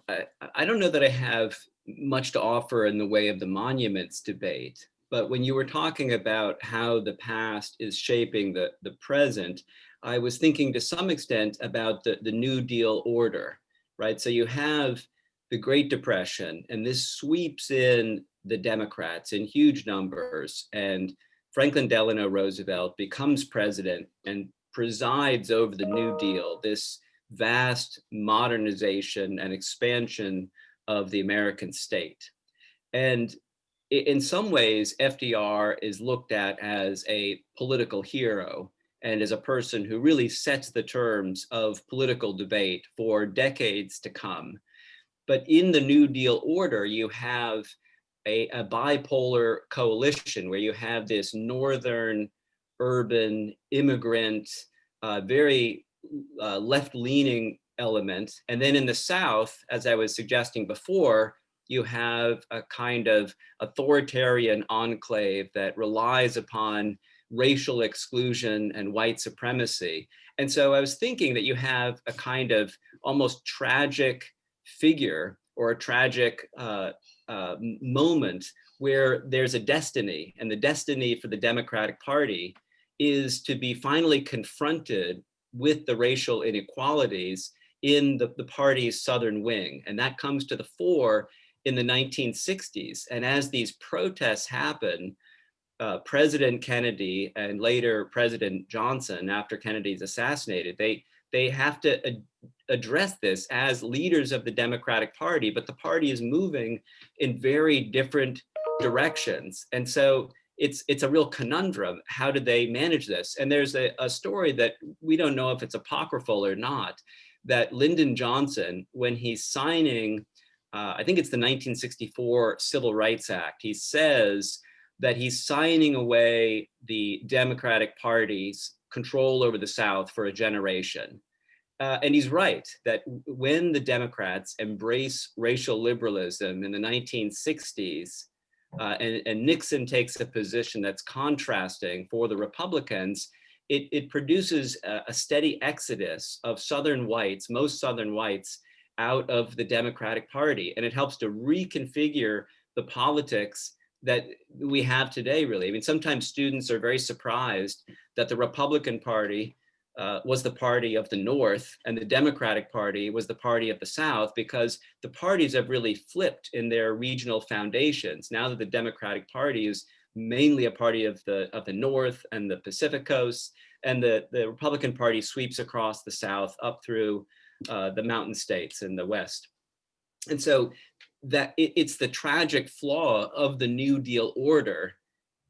I don't know that I have much to offer in the way of the monuments debate, but when you were talking about how the past is shaping the present, I was thinking to some extent about the New Deal order, right? So you have the Great Depression, and this sweeps in the Democrats in huge numbers, and Franklin Delano Roosevelt becomes president and presides over the New Deal, this vast modernization and expansion of the American state. And in some ways, FDR is looked at as a political hero and as a person who really sets the terms of political debate for decades to come. But in the New Deal order, you have a bipolar coalition where you have this northern, urban, immigrant, very left-leaning element. And then in the South, as I was suggesting before, you have a kind of authoritarian enclave that relies upon racial exclusion and white supremacy. And so I was thinking that you have a kind of almost tragic figure or a tragic moment where there's a destiny, and the destiny for the Democratic Party is to be finally confronted with the racial inequalities in the party's southern wing. And that comes to the fore in the 1960s. And as these protests happen, President Kennedy and later President Johnson, after Kennedy's assassinated, they have to address this as leaders of the Democratic Party, but the party is moving in very different directions. And so it's a real conundrum. How did they manage this? And there's a story that we don't know if it's apocryphal or not, that Lyndon Johnson, when he's signing, I think it's the 1964 Civil Rights Act, he says that he's signing away the Democratic Party's control over the South for a generation. And he's right that when the Democrats embrace racial liberalism in the 1960s, and Nixon takes a position that's contrasting for the Republicans, it produces a steady exodus of Southern whites, most Southern whites, out of the Democratic Party. And it helps to reconfigure the politics that we have today, really. I mean, sometimes students are very surprised that the Republican Party was the party of the North and the Democratic Party was the party of the South, because the parties have really flipped in their regional foundations. Now that the Democratic Party is mainly a party of the North and the Pacific Coast, and the Republican Party sweeps across the South up through the mountain states in the West. And so that it's the tragic flaw of the New Deal order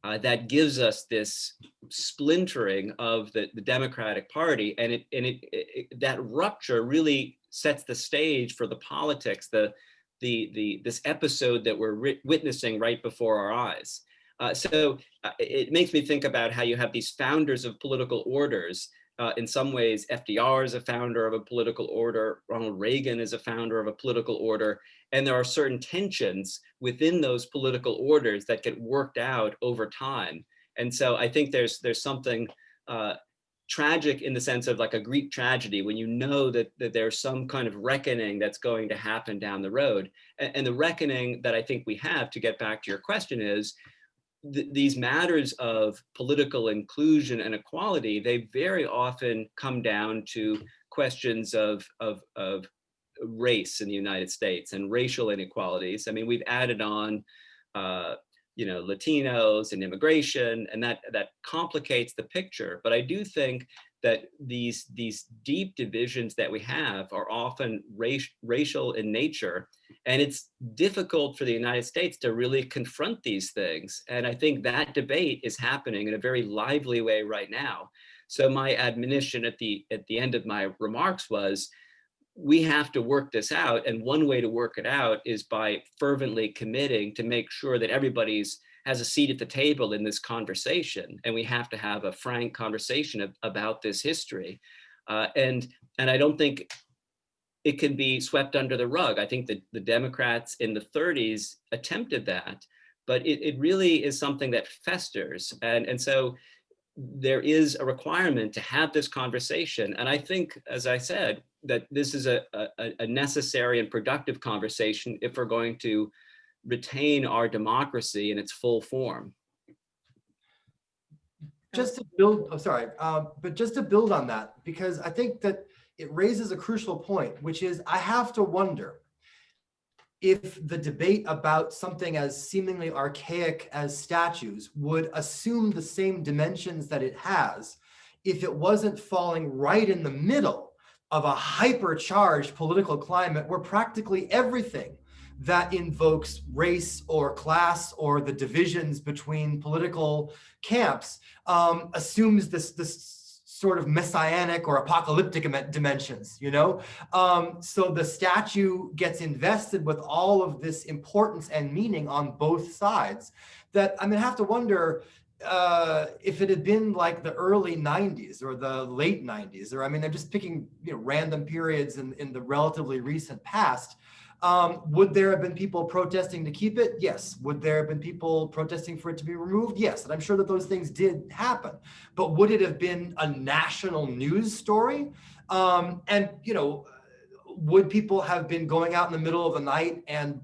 that gives us this splintering of the Democratic Party, and that rupture really sets the stage for the politics, the this episode that we're witnessing right before our eyes. So it makes me think about how you have these founders of political orders. In some ways, FDR is a founder of a political order, Ronald Reagan is a founder of a political order, and there are certain tensions within those political orders that get worked out over time. And so I think there's something tragic in the sense of like a Greek tragedy, when you know that there's some kind of reckoning that's going to happen down the road. And the reckoning that I think we have, to get back to your question, is these matters of political inclusion and equality, they very often come down to questions of race in the United States and racial inequalities. I mean, we've added on Latinos and immigration, and that complicates the picture. But I do think that these deep divisions that we have are often racial in nature, and it's difficult for the United States to really confront these things. And I think that debate is happening in a very lively way right now. So my admonition at the end of my remarks was, we have to work this out. And one way to work it out is by fervently committing to make sure that everybody's has a seat at the table in this conversation. And we have to have a frank conversation about this history. And I don't think it can be swept under the rug. I think that the Democrats in the 30s attempted that, but it really is something that festers. And so there is a requirement to have this conversation. And I think, as I said, that this is a necessary and productive conversation if we're going to retain our democracy in its full form. Just to build, but just to build on that, because I think that it raises a crucial point, which is I have to wonder if the debate about something as seemingly archaic as statues would assume the same dimensions that it has if it wasn't falling right in the middle of a hypercharged political climate where practically everything that invokes race or class or the divisions between political camps assumes this sort of messianic or apocalyptic dimensions, So the statue gets invested with all of this importance and meaning on both sides that I have to wonder if it had been like the early 90s or the late 90s, or I'm just picking random periods in the relatively recent past. Would there have been people protesting to keep it? Yes. Would there have been people protesting for it to be removed? Yes. And I'm sure that those things did happen. But would it have been a national news story? Would people have been going out in the middle of the night and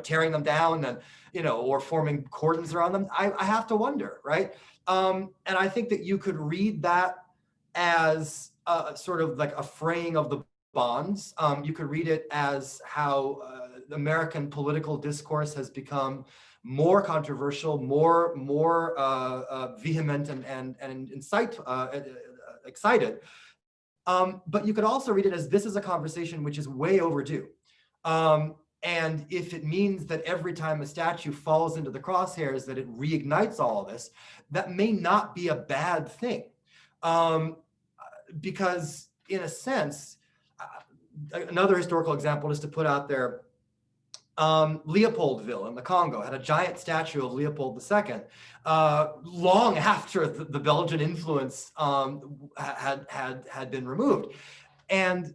tearing them down and or forming cordons around them? I have to wonder, right? And I think that you could read that as sort of like a fraying of the bonds. You could read it as how American political discourse has become more controversial, more vehement and excited. But you could also read it as this is a conversation which is way overdue. And if it means that every time a statue falls into the crosshairs that it reignites all of this, that may not be a bad thing. Because in a sense, another historical example just to put out there, Leopoldville in the Congo had a giant statue of Leopold II long after the Belgian influence had been removed. And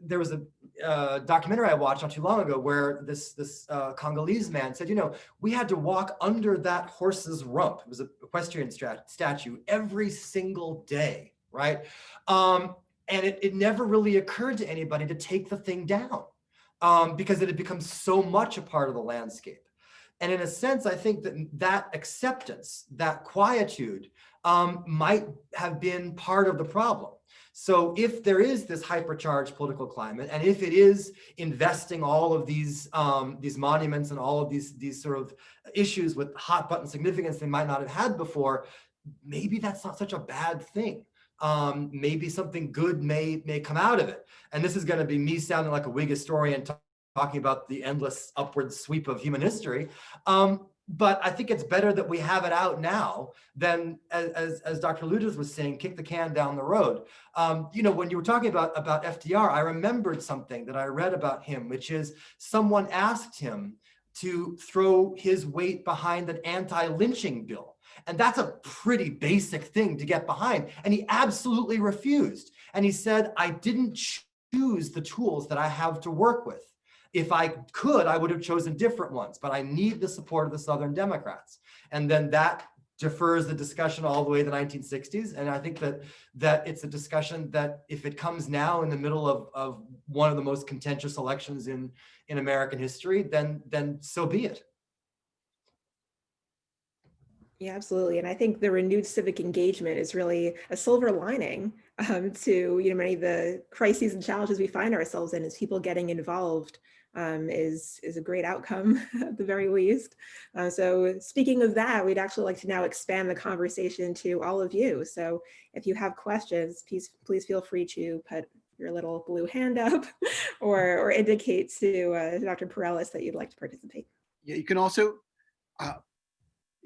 there was a documentary I watched not too long ago where this Congolese man said, we had to walk under that horse's rump. It was an equestrian statue every single day, right? And it never really occurred to anybody to take the thing down because it had become so much a part of the landscape. And in a sense, I think that acceptance, that quietude might have been part of the problem. So if there is this hypercharged political climate, and if it is investing all of these monuments and all of these sort of issues with hot button significance they might not have had before, maybe that's not such a bad thing. Maybe something good may come out of it. And this is going to be me sounding like a Whig historian talking about the endless upward sweep of human history. but I think it's better that we have it out now than, as Dr. Luders was saying, kick the can down the road. You know, when you were talking about FDR, I remembered something that I read about him, which is someone asked him to throw his weight behind an anti-lynching bill. And that's a pretty basic thing to get behind. And he absolutely refused. And he said, I didn't choose the tools that I have to work with. If I could, I would have chosen different ones, but I need the support of the Southern Democrats. And then that defers the discussion all the way to the 1960s. And I think that it's a discussion that if it comes now in the middle of one of the most contentious elections in American history, then so be it. Yeah, absolutely. And I think the renewed civic engagement is really a silver lining to many of the crises and challenges we find ourselves in. As people getting involved is a great outcome at the very least. So speaking of that, we'd actually like to now expand the conversation to all of you. So if you have questions, please feel free to put your little blue hand up or indicate to Dr. Perellis that you'd like to participate. Yeah, you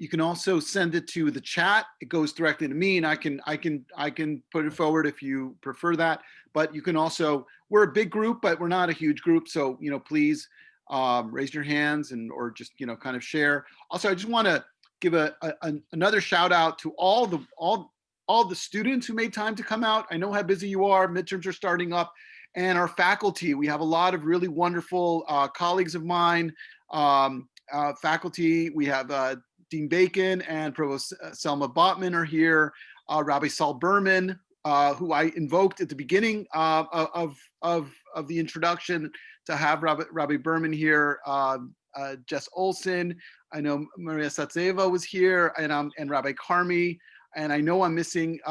can also send it to the chat. It goes directly to me, and I can put it forward if you prefer that. But you can also, we're a big group, but we're not a huge group. So please raise your hands or just kind of share. Also, I just want to give another shout out to all the students who made time to come out. I know how busy you are. Midterms are starting up, and our faculty. We have a lot of really wonderful colleagues of mine. Faculty. We have Dean Bacon and Provost Selma Botman are here. Rabbi Saul Berman, who I invoked at the beginning of the introduction to have Rabbi Berman here. Jess Olson, I know Maria Satseva was here, and Rabbi Carmi, and I know I'm missing.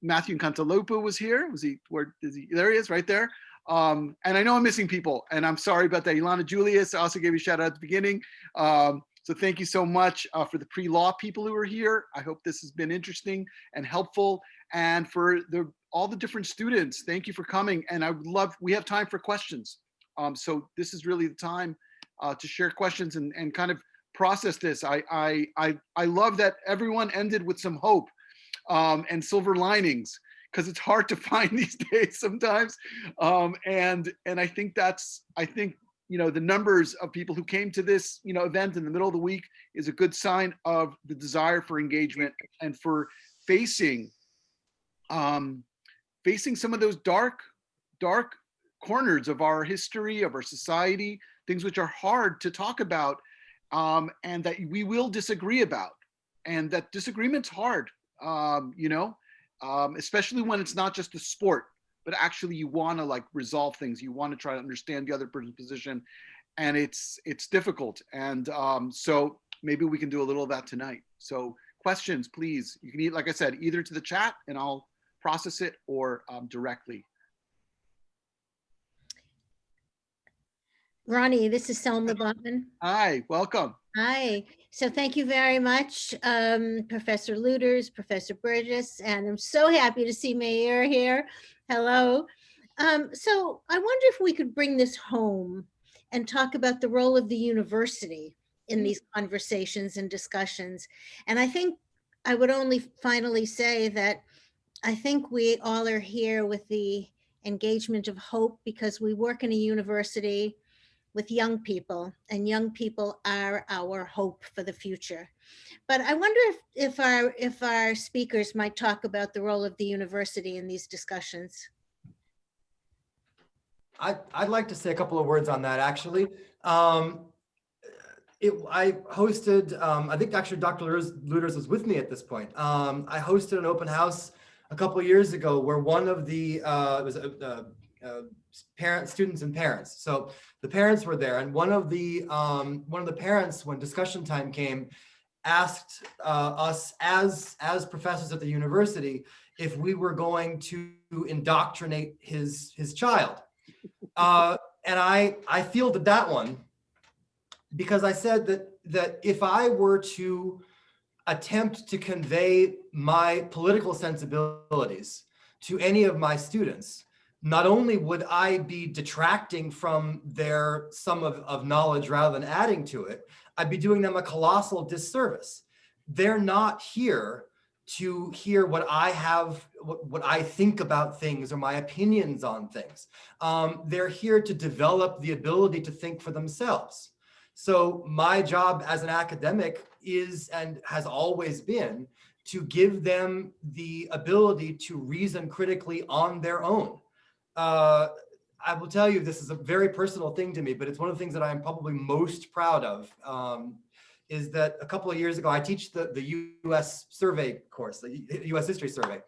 Matthew Cantalupa was here. Where is he? There he is, right there. And I know I'm missing people, and I'm sorry about that. Ilana Julius, I also gave you a shout out at the beginning. So thank you so much for the pre-law people who are here. I hope this has been interesting and helpful. And for all the different students, thank you for coming. And we have time for questions. So this is really the time to share questions and kind of process this. I love that everyone ended with some hope and silver linings, because it's hard to find these days sometimes. And I think the numbers of people who came to this, event in the middle of the week is a good sign of the desire for engagement and for facing some of those dark corners of our history, of our society, things which are hard to talk about, and that we will disagree about, and that disagreement's hard, especially when it's not just a sport, but actually you want to resolve things. You want to try to understand the other person's position, and it's difficult. And so maybe we can do a little of that tonight. So questions, please. You can, like I said, either to the chat and I'll process it, or directly. Ronnie, this is Selma Botman. Hi, welcome. Hi. So thank you very much, Professor Luders, Professor Burgess, and I'm so happy to see Meirah here. Hello. So I wonder if we could bring this home and talk about the role of the university in these conversations and discussions. And I think I would only finally say that I think we all are here with the engagement of hope, because we work in a university with young people, and young people are our hope for the future. But I wonder if our speakers might talk about the role of the university in these discussions. I'd like to say a couple of words on that, actually. I hosted, I think actually Dr. Luders was with me at this point. I hosted an open house a couple of years ago where one of the, students and parents. So the parents were there, and one of the parents, when discussion time came, asked us as professors at the university if we were going to indoctrinate his child. And I fielded that one, because I said that if I were to attempt to convey my political sensibilities to any of my students, not only would I be detracting from their sum of knowledge rather than adding to it, I'd be doing them a colossal disservice. They're not here to hear what I have, what I think about things or my opinions on things. They're here to develop the ability to think for themselves. So my job as an academic is and has always been to give them the ability to reason critically on their own. I will tell you, this is a very personal thing to me, but it's one of the things that I'm probably most proud of, is that a couple of years ago, I teach the US survey course, the US history survey.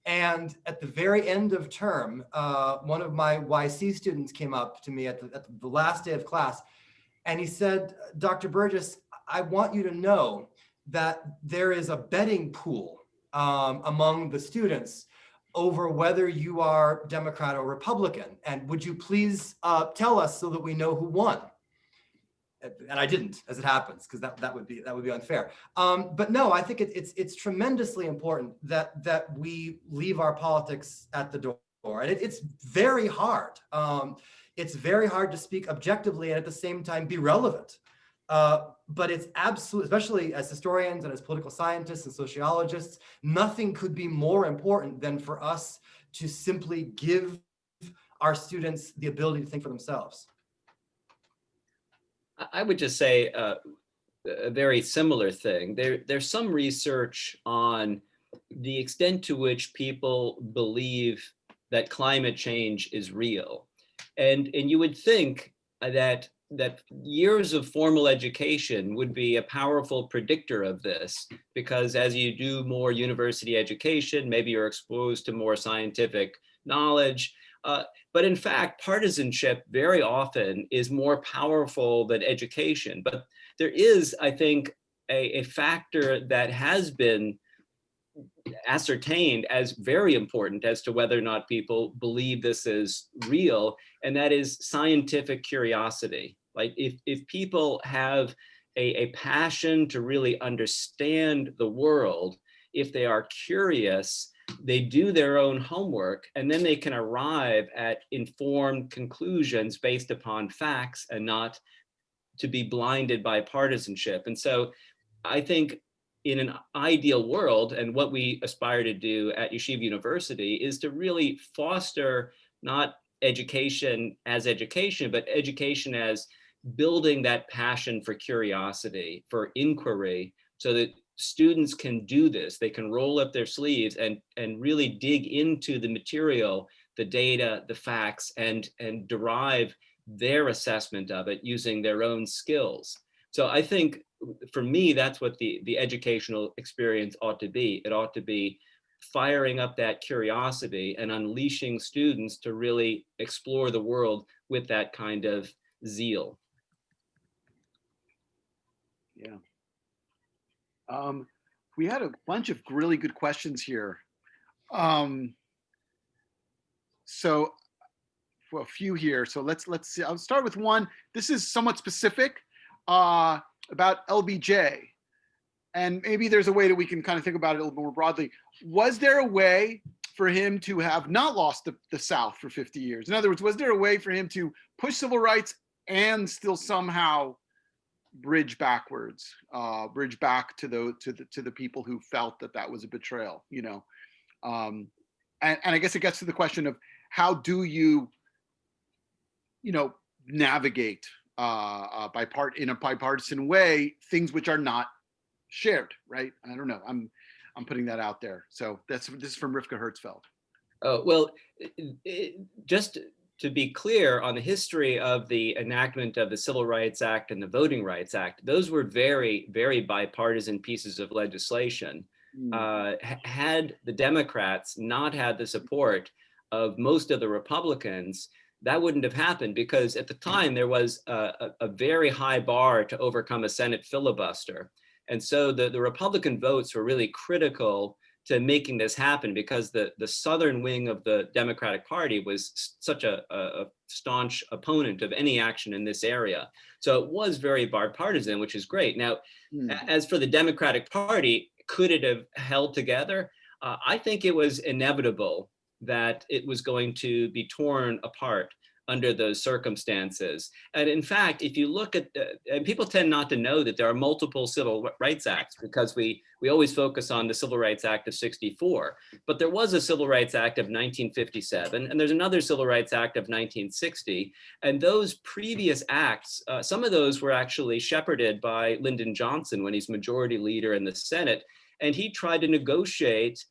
And at the very end of term, one of my YC students came up to me at the last day of class, and he said, Dr. Burgess, I want you to know that there is a betting pool among the students over whether you are Democrat or Republican. And would you please tell us so that we know who won? And I didn't, as it happens, because that would be unfair. But no, I think it's tremendously important that we leave our politics at the door. And it's very hard. It's very hard to speak objectively and at the same time be relevant. But it's absolutely, especially as historians and as political scientists and sociologists, nothing could be more important than for us to simply give our students the ability to think for themselves. I would just say a very similar thing. There's some research on the extent to which people believe that climate change is real. And you would think that years of formal education would be a powerful predictor of this, because as you do more university education, maybe you're exposed to more scientific knowledge. But in fact, partisanship very often is more powerful than education. But there is, I think, a factor that has been ascertained as very important as to whether or not people believe this is real, and that is scientific curiosity. Like if people have a passion to really understand the world, if they are curious, they do their own homework, and then they can arrive at informed conclusions based upon facts and not to be blinded by partisanship. And so I think in an ideal world, and what we aspire to do at Yeshiva University, is to really foster not education, but education as building that passion for curiosity, for inquiry, so that students can do this. They can roll up their sleeves and really dig into the material, the data, the facts, and derive their assessment of it using their own skills. So I think for me, that's what the educational experience ought to be. It ought to be firing up that curiosity and unleashing students to really explore the world with that kind of zeal. Yeah. We had a bunch of really good questions here. So for a few here. So let's see. I'll start with one. This is somewhat specific about LBJ. And maybe there's a way that we can kind of think about it a little more broadly. Was there a way for him to have not lost the South for 50 years? In other words, was there a way for him to push civil rights and still somehow bridge backwards, bridge back to the people who felt that was a betrayal, you know? And I guess it gets to the question of how do you navigate in a bipartisan way things which are not shared, right? I don't know. I'm putting that out there. So this is from Rivka Hertzfeld. Oh, well, just to be clear on the history of the enactment of the Civil Rights Act and the Voting Rights Act, those were very, very bipartisan pieces of legislation. Had the Democrats not had the support of most of the Republicans, that wouldn't have happened, because at the time there was a very high bar to overcome a Senate filibuster. And so the Republican votes were really critical to making this happen, because the southern wing of the Democratic Party was such a staunch opponent of any action in this area. So it was very bipartisan, which is great. Now, as for the Democratic Party, could it have held together? I think it was inevitable that it was going to be torn apart under those circumstances. And in fact, if you look at, and people tend not to know that there are multiple civil rights acts because we always focus on the Civil Rights Act of '64, but there was a Civil Rights Act of 1957, and there's another Civil Rights Act of 1960. And those previous acts, some of those were actually shepherded by Lyndon Johnson when he's majority leader in the Senate, and he tried to negotiate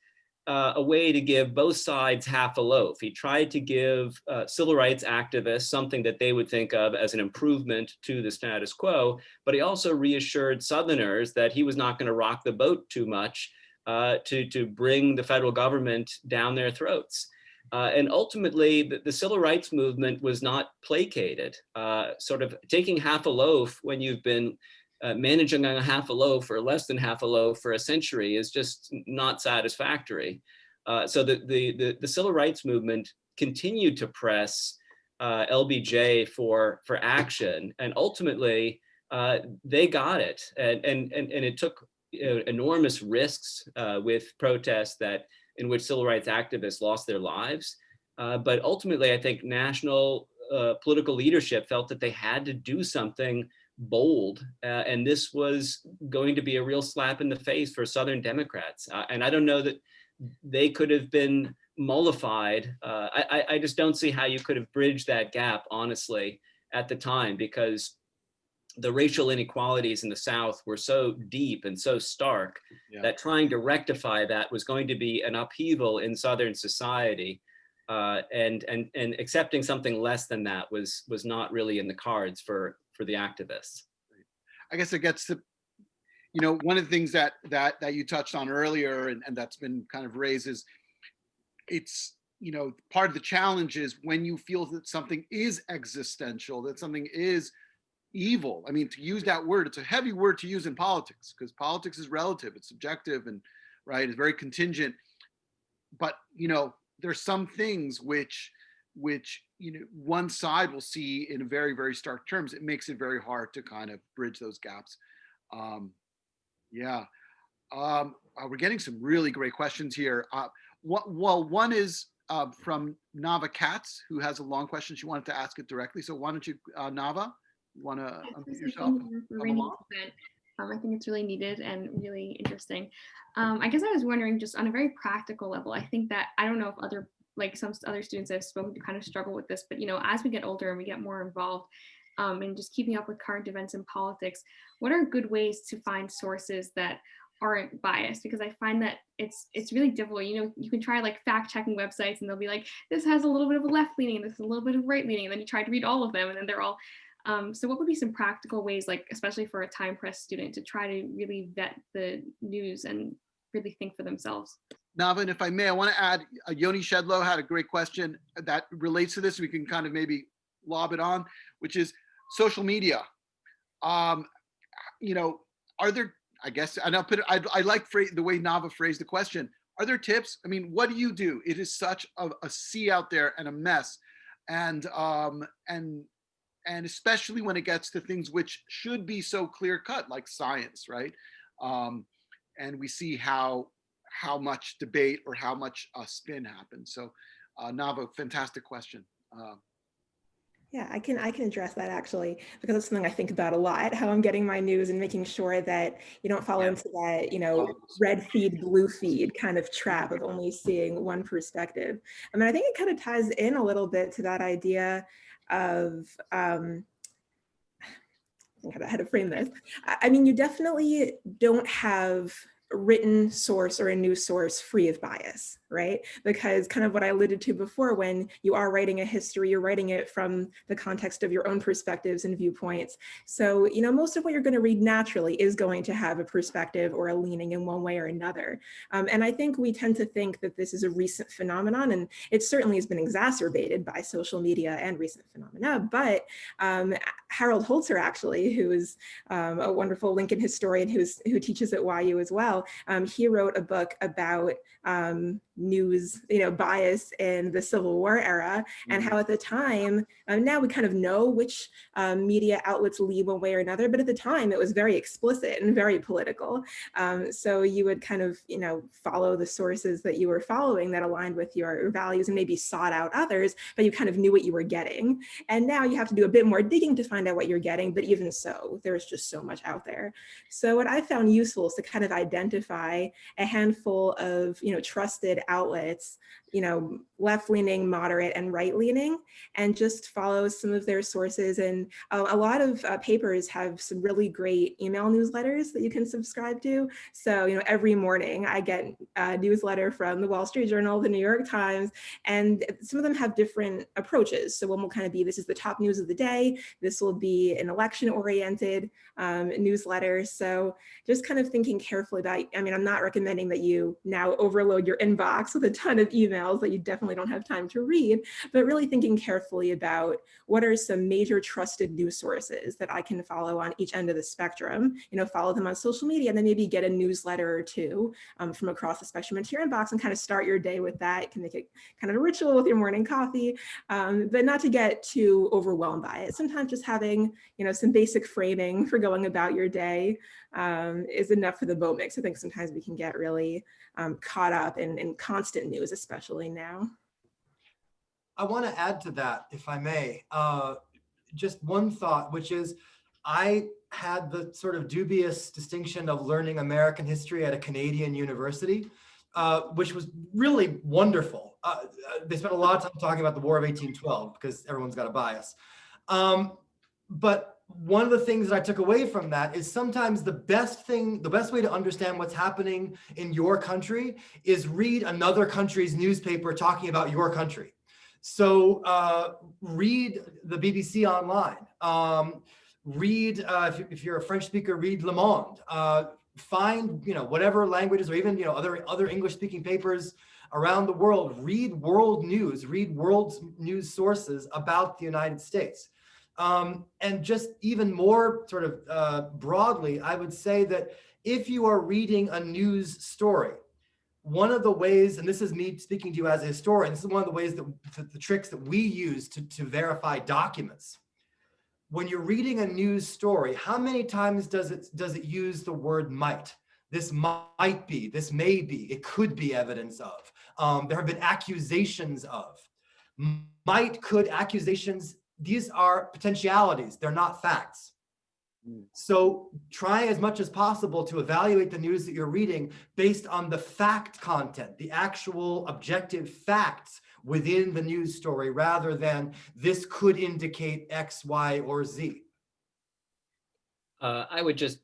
a way to give both sides half a loaf. He tried to give civil rights activists something that they would think of as an improvement to the status quo, but he also reassured Southerners that he was not going to rock the boat too much to bring the federal government down their throats. And ultimately, the civil rights movement was not placated. Sort of taking half a loaf when you've been managing on a half a loaf or less than half a loaf for a century is just not satisfactory. So the civil rights movement continued to press LBJ for action, and ultimately they got it. And it took enormous risks with protests in which civil rights activists lost their lives. But ultimately, I think national political leadership felt that they had to do something bold, and this was going to be a real slap in the face for Southern Democrats. And I don't know that they could have been mollified. I just don't see how you could have bridged that gap, honestly, at the time, because the racial inequalities in the South were so deep and so stark that trying to rectify that was going to be an upheaval in Southern society. And accepting something less than that was not really in the cards for the activists. I guess it gets to, one of the things that you touched on earlier and that's been kind of raised is it's, part of the challenge is when you feel that something is existential, that something is evil. I mean, to use that word, it's a heavy word to use in politics because politics is relative, it's subjective, and right, it's very contingent. But, there's some things which one side will see in very, very stark terms. It makes it very hard to kind of bridge those gaps. We're getting some really great questions here. One is from Nava Katz, who has a long question. She wanted to ask it directly. So why don't you, Nava, you want to unmute yourself? I think it's really needed and really interesting. I guess I was wondering, just on a very practical level, I think that, I don't know if some other students I've spoken to kind of struggle with this, but as we get older and we get more involved in just keeping up with current events in politics, what are good ways to find sources that aren't biased? Because I find that it's really difficult. You can try fact checking websites and they'll be like, this has a little bit of a left leaning, this is a little bit of right leaning, and then you try to read all of them and then they're all so what would be some practical ways, especially for a time-pressed student, to try to really vet the news and really think for themselves? Nava, and if I may, I want to add, Yoni Shedlo had a great question that relates to this. We can kind of maybe lob it on, which is social media. Are there, I guess, and I like the way Nava phrased the question. Are there tips? I mean, what do you do? It is such a sea out there and a mess. And especially when it gets to things which should be so clear cut, like science, right? And we see how much debate or how much spin happens. So Nava, fantastic question. Yeah, I can address that actually, because it's something I think about a lot, how I'm getting my news and making sure that you don't fall into that, red feed, blue feed kind of trap of only seeing one perspective. I mean, I think it kind of ties in a little bit to that idea of, I think how to frame this. I mean, you definitely don't have a written source or a news source free of bias, right? Because kind of what I alluded to before, when you are writing a history, you're writing it from the context of your own perspectives and viewpoints. So, most of what you're going to read naturally is going to have a perspective or a leaning in one way or another. And I think we tend to think that this is a recent phenomenon, and it certainly has been exacerbated by social media and recent phenomena. But Harold Holzer, actually, who is a wonderful Lincoln historian who teaches at YU as well, he wrote a book about news, bias in the Civil War era, and how at the time, now we kind of know which media outlets lead one way or another, but at the time it was very explicit and very political. So you would kind of, follow the sources that you were following that aligned with your values and maybe sought out others, but you kind of knew what you were getting. And now you have to do a bit more digging to find out what you're getting, but even so, there's just so much out there. So what I found useful is to kind of identify a handful of, trusted outlets, left-leaning, moderate, and right-leaning, and just follow some of their sources. And a lot of papers have some really great email newsletters that you can subscribe to. So, every morning I get a newsletter from the Wall Street Journal, the New York Times, and some of them have different approaches. So one will kind of be, this is the top news of the day. This will be an election-oriented newsletter. So just kind of thinking carefully about, I'm not recommending that you now overload your inbox with a ton of emails that you definitely don't have time to read, but really thinking carefully about what are some major trusted news sources that I can follow on each end of the spectrum, follow them on social media, and then maybe get a newsletter or two from across the spectrum into your inbox and kind of start your day with that. You can make it kind of a ritual with your morning coffee, but not to get too overwhelmed by it. Sometimes just having, some basic framing for going about your day is enough for the boat mix. I think sometimes we can get really caught up in constant news, especially now. I want to add to that, if I may, just one thought, which is I had the sort of dubious distinction of learning American history at a Canadian university, which was really wonderful. They spent a lot of time talking about the War of 1812 because everyone's got a bias. But one of the things that I took away from that is sometimes the best way to understand what's happening in your country is read another country's newspaper talking about your country. So read the BBC online. Read, if you're a French speaker, read Le Monde. Find, whatever languages or even, other English-speaking papers around the world. Read world news. Read world news sources about the United States. And just even more sort of broadly, I would say that if you are reading a news story, one of the ways, and this is me speaking to you as a historian, this is one of the ways that the tricks that we use to verify documents. When you're reading a news story, how many times does it use the word might? This might be, this may be, it could be evidence of. There have been accusations of. Might, could, accusations, these are potentialities, they're not facts. So try as much as possible to evaluate the news that you're reading based on the fact content, the actual objective facts within the news story, rather than this could indicate X, Y, or Z. I would just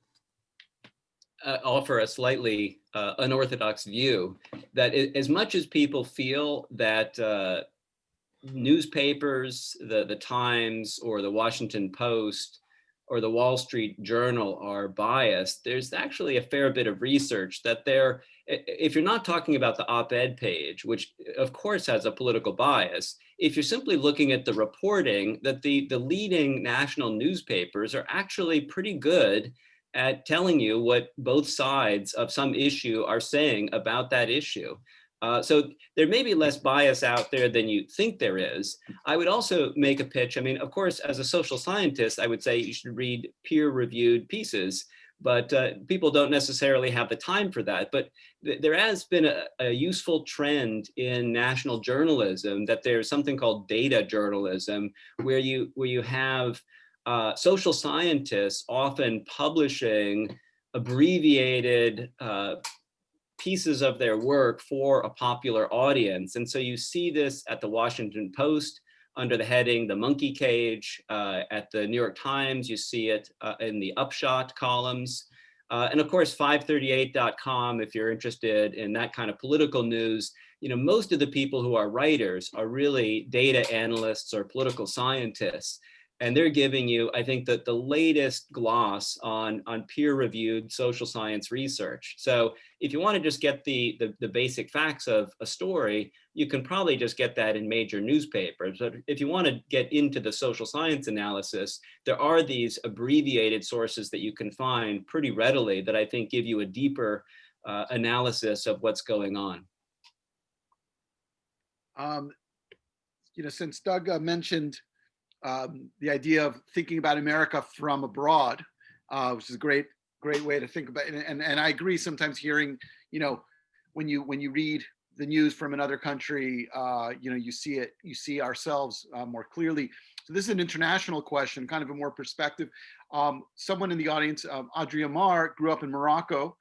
offer a slightly unorthodox view that as much as people feel that newspapers, the Times or the Washington Post or the Wall Street Journal are biased, there's actually a fair bit of research that if you're not talking about the op-ed page, which of course has a political bias, if you're simply looking at the reporting, that the leading national newspapers are actually pretty good at telling you what both sides of some issue are saying about that issue. So there may be less bias out there than you think there is. I would also make a pitch. I mean, of course, as a social scientist, I would say you should read peer-reviewed pieces, but people don't necessarily have the time for that. But there has been a useful trend in national journalism that there's something called data journalism, where you have social scientists often publishing abbreviated pieces of their work for a popular audience. And so you see this at the Washington Post under the heading The Monkey Cage. At the New York Times, you see it in the Upshot columns. And of course, 538.com, if you're interested in that kind of political news, most of the people who are writers are really data analysts or political scientists. And they're giving you, I think, that the latest gloss on peer-reviewed social science research. So if you want to just get the basic facts of a story, you can probably just get that in major newspapers. But if you want to get into the social science analysis, there are these abbreviated sources that you can find pretty readily that I think give you a deeper analysis of what's going on. Um, since Doug mentioned the idea of thinking about America from abroad, which is a great way to think about it. And I agree. Sometimes hearing, when you read the news from another country, you see ourselves more clearly. So this is an international question, kind of a more perspective. Someone in the audience, Adria Mar, grew up in Morocco,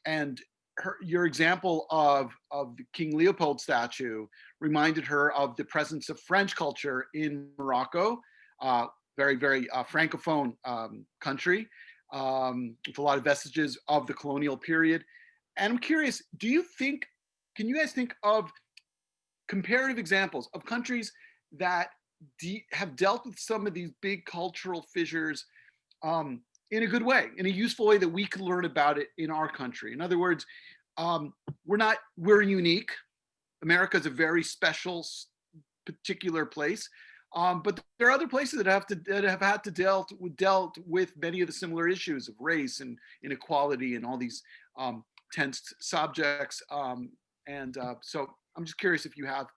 and your example of the King Leopold statue reminded her of the presence of French culture in Morocco, very, very Francophone country, with a lot of vestiges of the colonial period. And I'm curious, can you guys think of comparative examples of countries that have dealt with some of these big cultural fissures in a good way, in a useful way that we can learn about it in our country? In other words, we're unique. America is a very special, particular place. But there are other places that have had to dealt with many of the similar issues of race and inequality and all these tense subjects. So I'm just curious if you have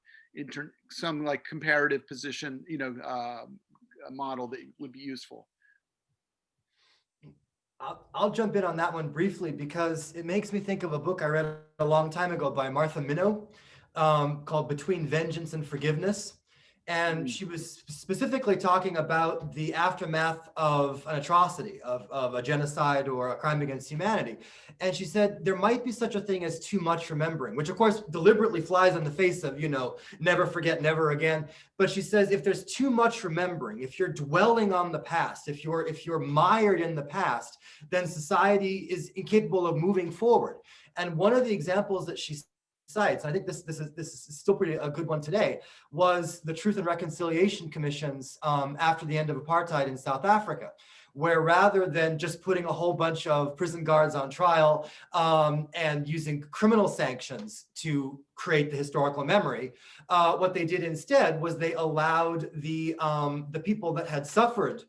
some like comparative position, a model that would be useful. I'll jump in on that one briefly because it makes me think of a book I read a long time ago by Martha Minow called Between Vengeance and Forgiveness. And she was specifically talking about the aftermath of an atrocity, of a genocide or a crime against humanity. And she said there might be such a thing as too much remembering, which of course deliberately flies in the face of, never forget, never again. But she says if there's too much remembering, if you're dwelling on the past, if you're mired in the past, then society is incapable of moving forward. And one of the examples that she cites, and I think this is still a good one today, was the Truth and Reconciliation Commissions after the end of apartheid in South Africa, where rather than just putting a whole bunch of prison guards on trial and using criminal sanctions to create the historical memory, what they did instead was they allowed the people that had suffered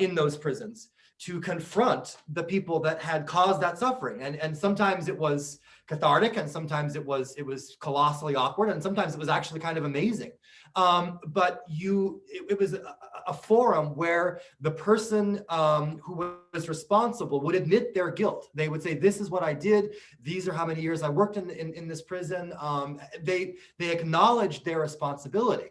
in those prisons to confront the people that had caused that suffering. And sometimes it was cathartic, and sometimes it was colossally awkward, and sometimes it was actually kind of amazing. But it was a forum where the person who was responsible would admit their guilt. They would say, this is what I did. These are how many years I worked in this prison. They acknowledged their responsibility.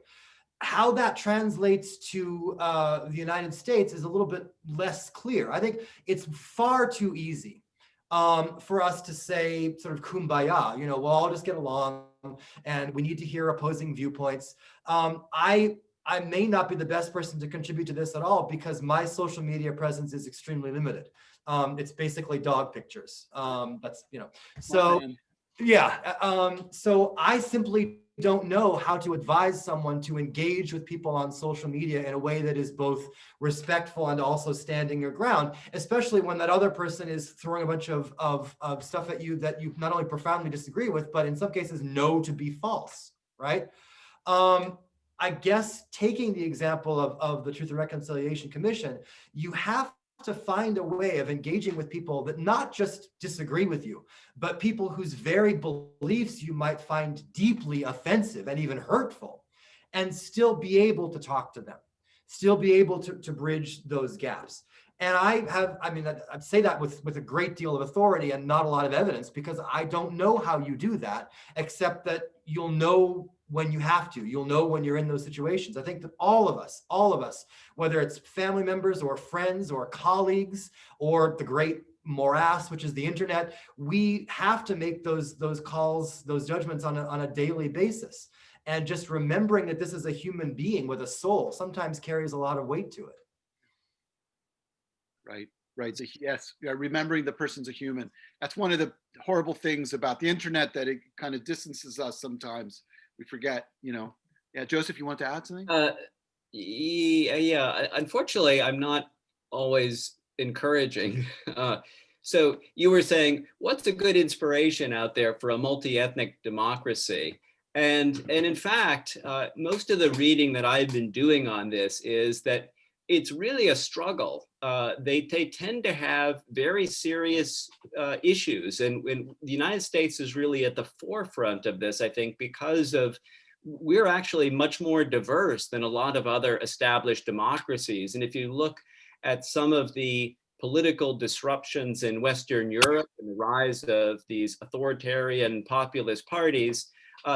How that translates to the United States is a little bit less clear. I think it's far too easy for us to say sort of kumbaya, we'll all just get along and we need to hear opposing viewpoints. I may not be the best person to contribute to this at all because my social media presence is extremely limited. It's basically dog pictures. So yeah. So I simply don't know how to advise someone to engage with people on social media in a way that is both respectful and also standing your ground, especially when that other person is throwing a bunch of stuff at you that you not only profoundly disagree with, but in some cases know to be false, right? I guess taking the example of the Truth and Reconciliation Commission, you have to find a way of engaging with people that not just disagree with you, but people whose very beliefs you might find deeply offensive and even hurtful, and still be able to talk to them, still be able to bridge those gaps. And I'd say that with a great deal of authority and not a lot of evidence, because I don't know how you do that, except that you'll know when you have to, you'll know when you're in those situations. I think that all of us, whether it's family members or friends or colleagues or the great morass, which is the internet, we have to make those calls, those judgments on a daily basis. And just remembering that this is a human being with a soul sometimes carries a lot of weight to it. Right. So yes, remembering the person's a human. That's one of the horrible things about the internet, that it kind of distances us sometimes. We forget, Yeah, Joseph, you want to add something? Yeah. Unfortunately, I'm not always encouraging. So you were saying, what's a good inspiration out there for a multi-ethnic democracy? And in fact, most of the reading that I've been doing on this is that it's really a struggle they tend to have very serious issues. And the United States is really at the forefront of this, I think, because of we're actually much more diverse than a lot of other established democracies. And if you look at some of the political disruptions in Western Europe and the rise of these authoritarian populist parties,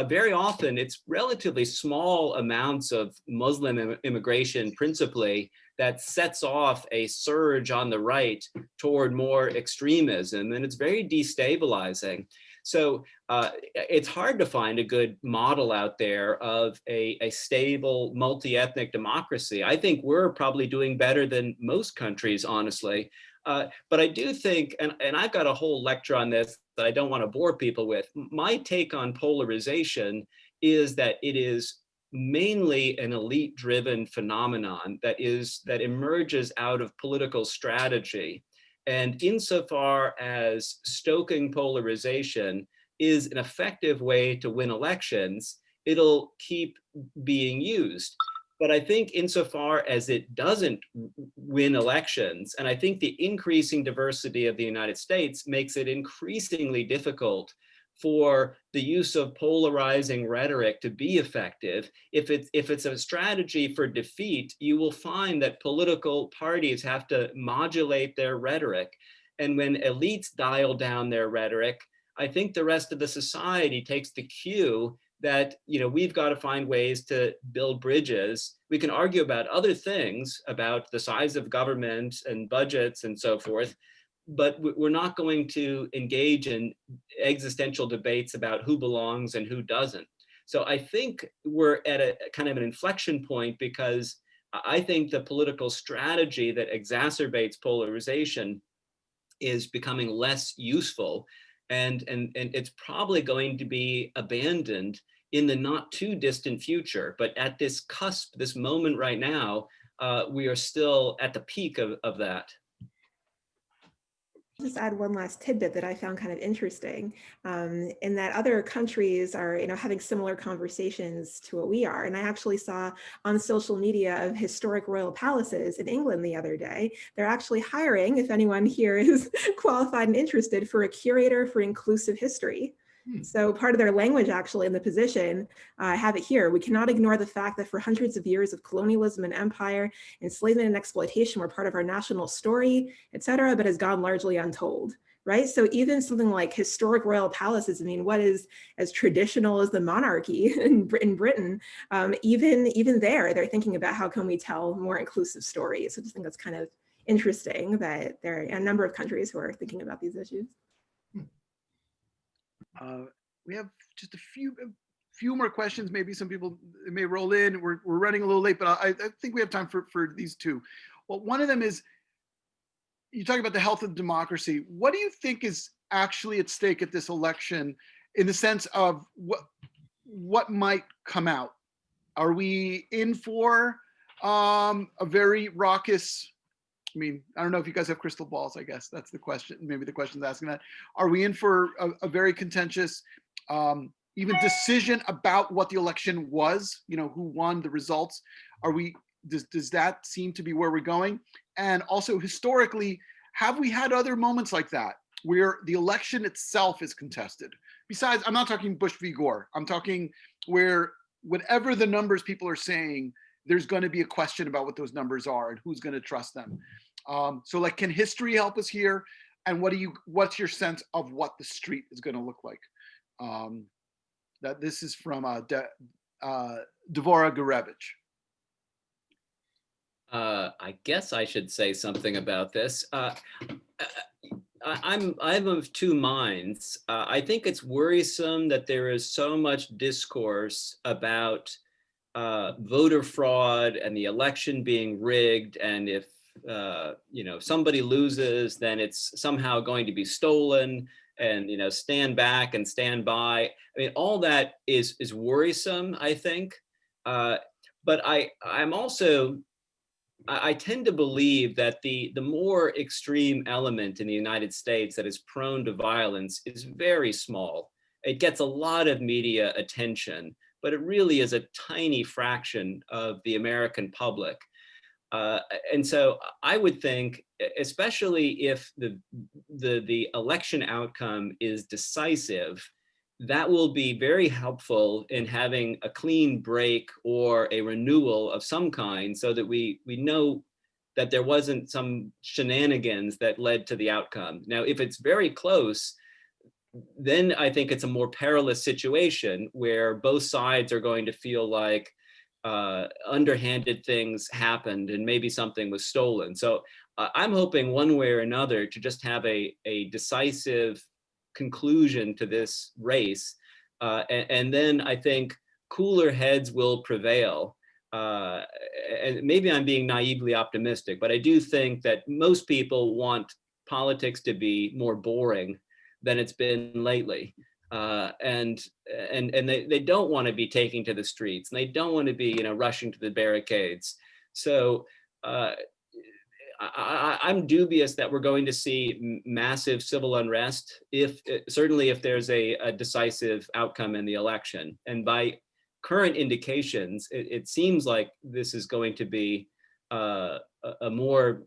very often it's relatively small amounts of Muslim immigration principally that sets off a surge on the right toward more extremism, and it's very destabilizing. So it's hard to find a good model out there of a stable multi-ethnic democracy. I think we're probably doing better than most countries, honestly. But I do think, and I've got a whole lecture on this that I don't want to bore people with. My take on polarization is that it is mainly an elite-driven phenomenon that emerges out of political strategy. And insofar as stoking polarization is an effective way to win elections, it'll keep being used. But I think insofar as it doesn't win elections, and I think the increasing diversity of the United States makes it increasingly difficult for the use of polarizing rhetoric to be effective. If it's a strategy for defeat, you will find that political parties have to modulate their rhetoric. And when elites dial down their rhetoric, I think the rest of the society takes the cue that, you know, we've got to find ways to build bridges. We can argue about other things, about the size of government and budgets and so forth, but we're not going to engage in existential debates about who belongs and who doesn't. So I think we're at a kind of an inflection point, because I think the political strategy that exacerbates polarization is becoming less useful, and it's probably going to be abandoned in the not too distant future. But at this cusp, this moment right now, we are still at the peak of that. Just add one last tidbit that I found kind of interesting, in that other countries are, having similar conversations to what we are. And I actually saw on social media of historic royal palaces in England the other day, they're actually hiring, if anyone here is qualified and interested, for a curator for inclusive history. So part of their language actually in the position, I have it here: we cannot ignore the fact that for hundreds of years of colonialism and empire, enslavement and exploitation were part of our national story, et cetera, but has gone largely untold, right? So even something like historic royal palaces, I mean, what is as traditional as the monarchy in Britain, even there, they're thinking about how can we tell more inclusive stories. So I just think that's kind of interesting that there are a number of countries who are thinking about these issues. We have just a few more questions. Maybe some people may roll in. We're running a little late, but I think we have time for these two. Well, one of them is, you talk about the health of democracy. What do you think is actually at stake at this election, in the sense of what might come out? Are we in for a very raucous, I mean, I don't know if you guys have crystal balls, I guess that's the question. Maybe the question's asking that. Are we in for a very contentious, even decision about what the election was, who won the results? Does that seem to be where we're going? And also historically, have we had other moments like that where the election itself is contested? Besides, I'm not talking Bush v. Gore. I'm talking where whatever the numbers people are saying, there's going to be a question about what those numbers are and who's going to trust them. So like, can history help us here? And what's your sense of what the street is going to look like? That this is from Dvora Gurevich. I guess I should say something about this. I'm of two minds. I think it's worrisome that there is so much discourse about voter fraud and the election being rigged, and if somebody loses, then it's somehow going to be stolen, and stand back and stand by. I mean, all that is worrisome, I think. But I'm also, I tend to believe that the more extreme element in the United States that is prone to violence is very small. It gets a lot of media attention, but it really is a tiny fraction of the American public. And so I would think, especially if the election outcome is decisive, that will be very helpful in having a clean break or a renewal of some kind, so that we know that there wasn't some shenanigans that led to the outcome. Now, if it's very close, then I think it's a more perilous situation where both sides are going to feel like underhanded things happened and maybe something was stolen. So I'm hoping one way or another to just have a decisive conclusion to this race. And then I think cooler heads will prevail. And maybe I'm being naively optimistic, but I do think that most people want politics to be more boring than it's been lately. And they don't want to be taking to the streets, and they don't want to be, rushing to the barricades. So I'm dubious that we're going to see massive civil unrest, certainly if there's a decisive outcome in the election. And by current indications, it seems like this is going to be a more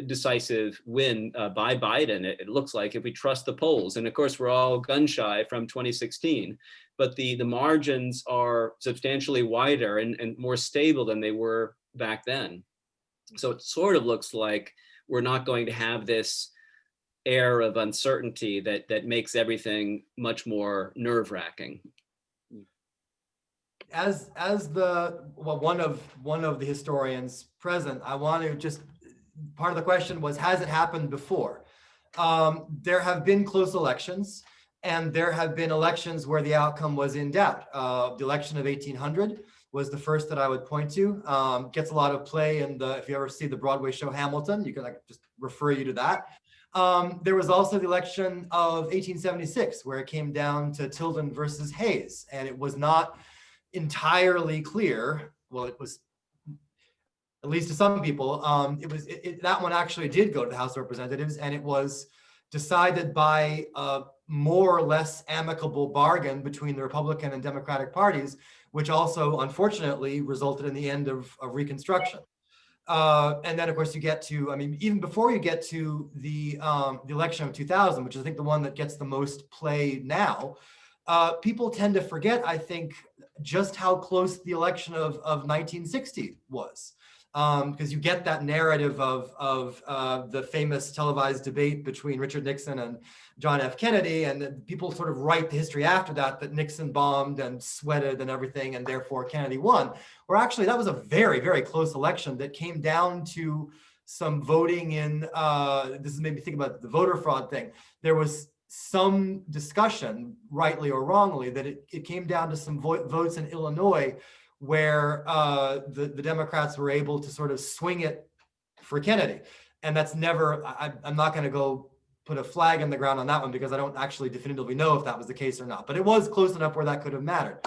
decisive win by Biden. It looks like, if we trust the polls. And of course, we're all gun shy from 2016, but the margins are substantially wider and more stable than they were back then. So it sort of looks like we're not going to have this air of uncertainty that makes everything much more nerve-wracking. As one of the historians present, I want to just, part of the question was, has it happened before? There have been close elections, and there have been elections where the outcome was in doubt. The election of 1800 was the first that I would point to. Gets a lot of play in if you ever see the Broadway show Hamilton, you can just refer you to that. There was also the election of 1876, where it came down to Tilden versus Hayes, and it was not entirely clear. Well, it was, at least to some people, that one actually did go to the House of Representatives, and it was decided by a more or less amicable bargain between the Republican and Democratic parties, which also unfortunately resulted in the end of Reconstruction. And then, of course, you get to, even before you get to the election of 2000, which is, I think, the one that gets the most play now, people tend to forget, I think, just how close the election of 1960 was. Because you get that narrative of the famous televised debate between Richard Nixon and John F. Kennedy, and people sort of write the history after that Nixon bombed and sweated and everything, and therefore Kennedy won. Where actually that was a very, very close election that came down to some voting in, this is made me think about the voter fraud thing. There was some discussion, rightly or wrongly, that it came down to some votes in Illinois where the Democrats were able to sort of swing it for Kennedy. And that's never, I'm not going to go put a flag in the ground on that one, because I don't actually definitively know if that was the case or not, but it was close enough where that could have mattered.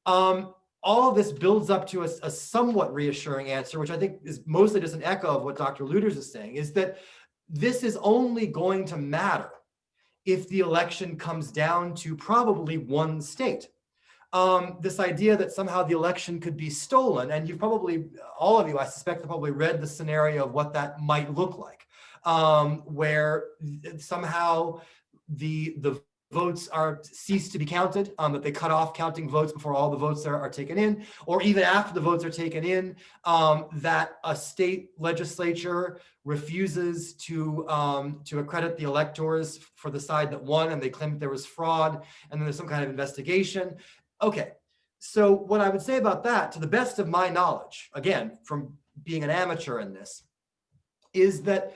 All of this builds up to a somewhat reassuring answer, which I think is mostly just an echo of what Dr. Luders is saying, is that this is only going to matter if the election comes down to probably one state. This idea that somehow the election could be stolen, and you've probably, all of you, I suspect, have probably read the scenario of what that might look like, where somehow the votes cease to be counted, that they cut off counting votes before all the votes are taken in, or even after the votes are taken in, that a state legislature refuses to accredit the electors for the side that won, and they claim that there was fraud, and then there's some kind of investigation. Okay, so what I would say about that, to the best of my knowledge, again, from being an amateur in this, is that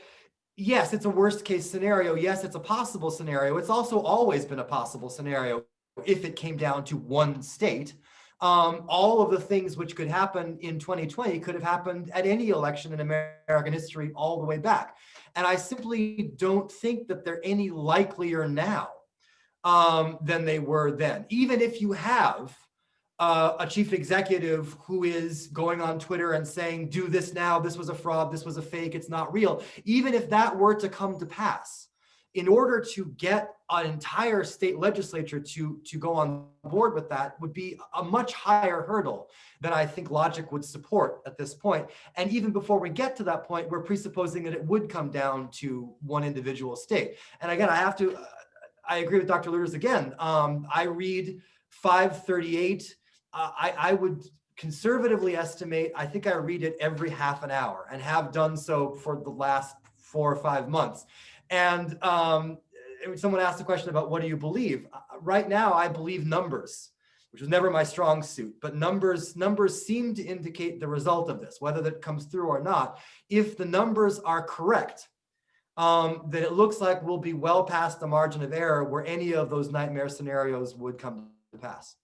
yes, it's a worst case scenario. Yes, it's a possible scenario. It's also always been a possible scenario if it came down to one state. All of the things which could happen in 2020 could have happened at any election in American history all the way back. And I simply don't think that they're any likelier now than they were then. Even if you have a chief executive who is going on Twitter and saying, do this now, this was a fraud, this was a fake, it's not real. Even if that were to come to pass, in order to get an entire state legislature to go on board with that would be a much higher hurdle than I think logic would support at this point. And even before we get to that point, we're presupposing that it would come down to one individual state. And again, I agree with Dr. Luders again. I read 538. I would conservatively estimate, I think I read it every half an hour and have done so for the last 4 or 5 months. And someone asked a question about what do you believe? Right now, I believe numbers, which was never my strong suit, but numbers seem to indicate the result of this, whether that comes through or not. If the numbers are correct, then it looks like we'll be well past the margin of error where any of those nightmare scenarios would come to pass.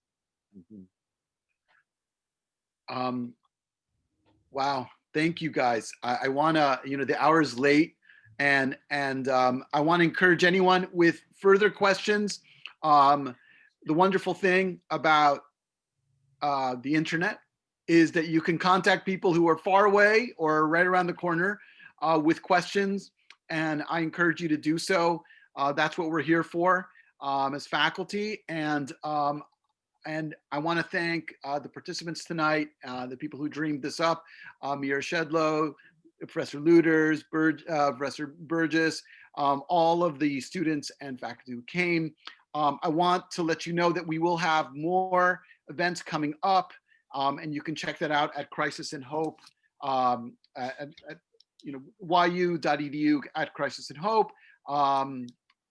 Wow, thank you guys. I wanna, the hour is late, and I want to encourage anyone with further questions. The wonderful thing about the internet is that you can contact people who are far away or right around the corner with questions, and I encourage you to do so. That's what we're here for as faculty, and I want to thank the participants tonight, the people who dreamed this up, Meirah Shedlo, Professor Luders, Professor Burgess, all of the students and faculty who came. I want to let you know that we will have more events coming up, and you can check that out at Crisis and Hope, at yu.edu at Crisis and Hope.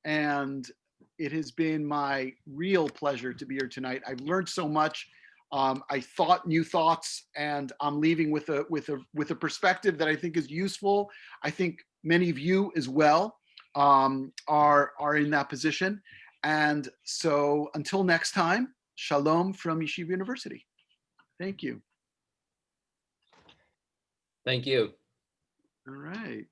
And it has been my real pleasure to be here tonight. I've learned so much. I thought new thoughts, and I'm leaving with a perspective that I think is useful. I think many of you as well are in that position. And so until next time, shalom from Yeshiva University. Thank you. Thank you. All right.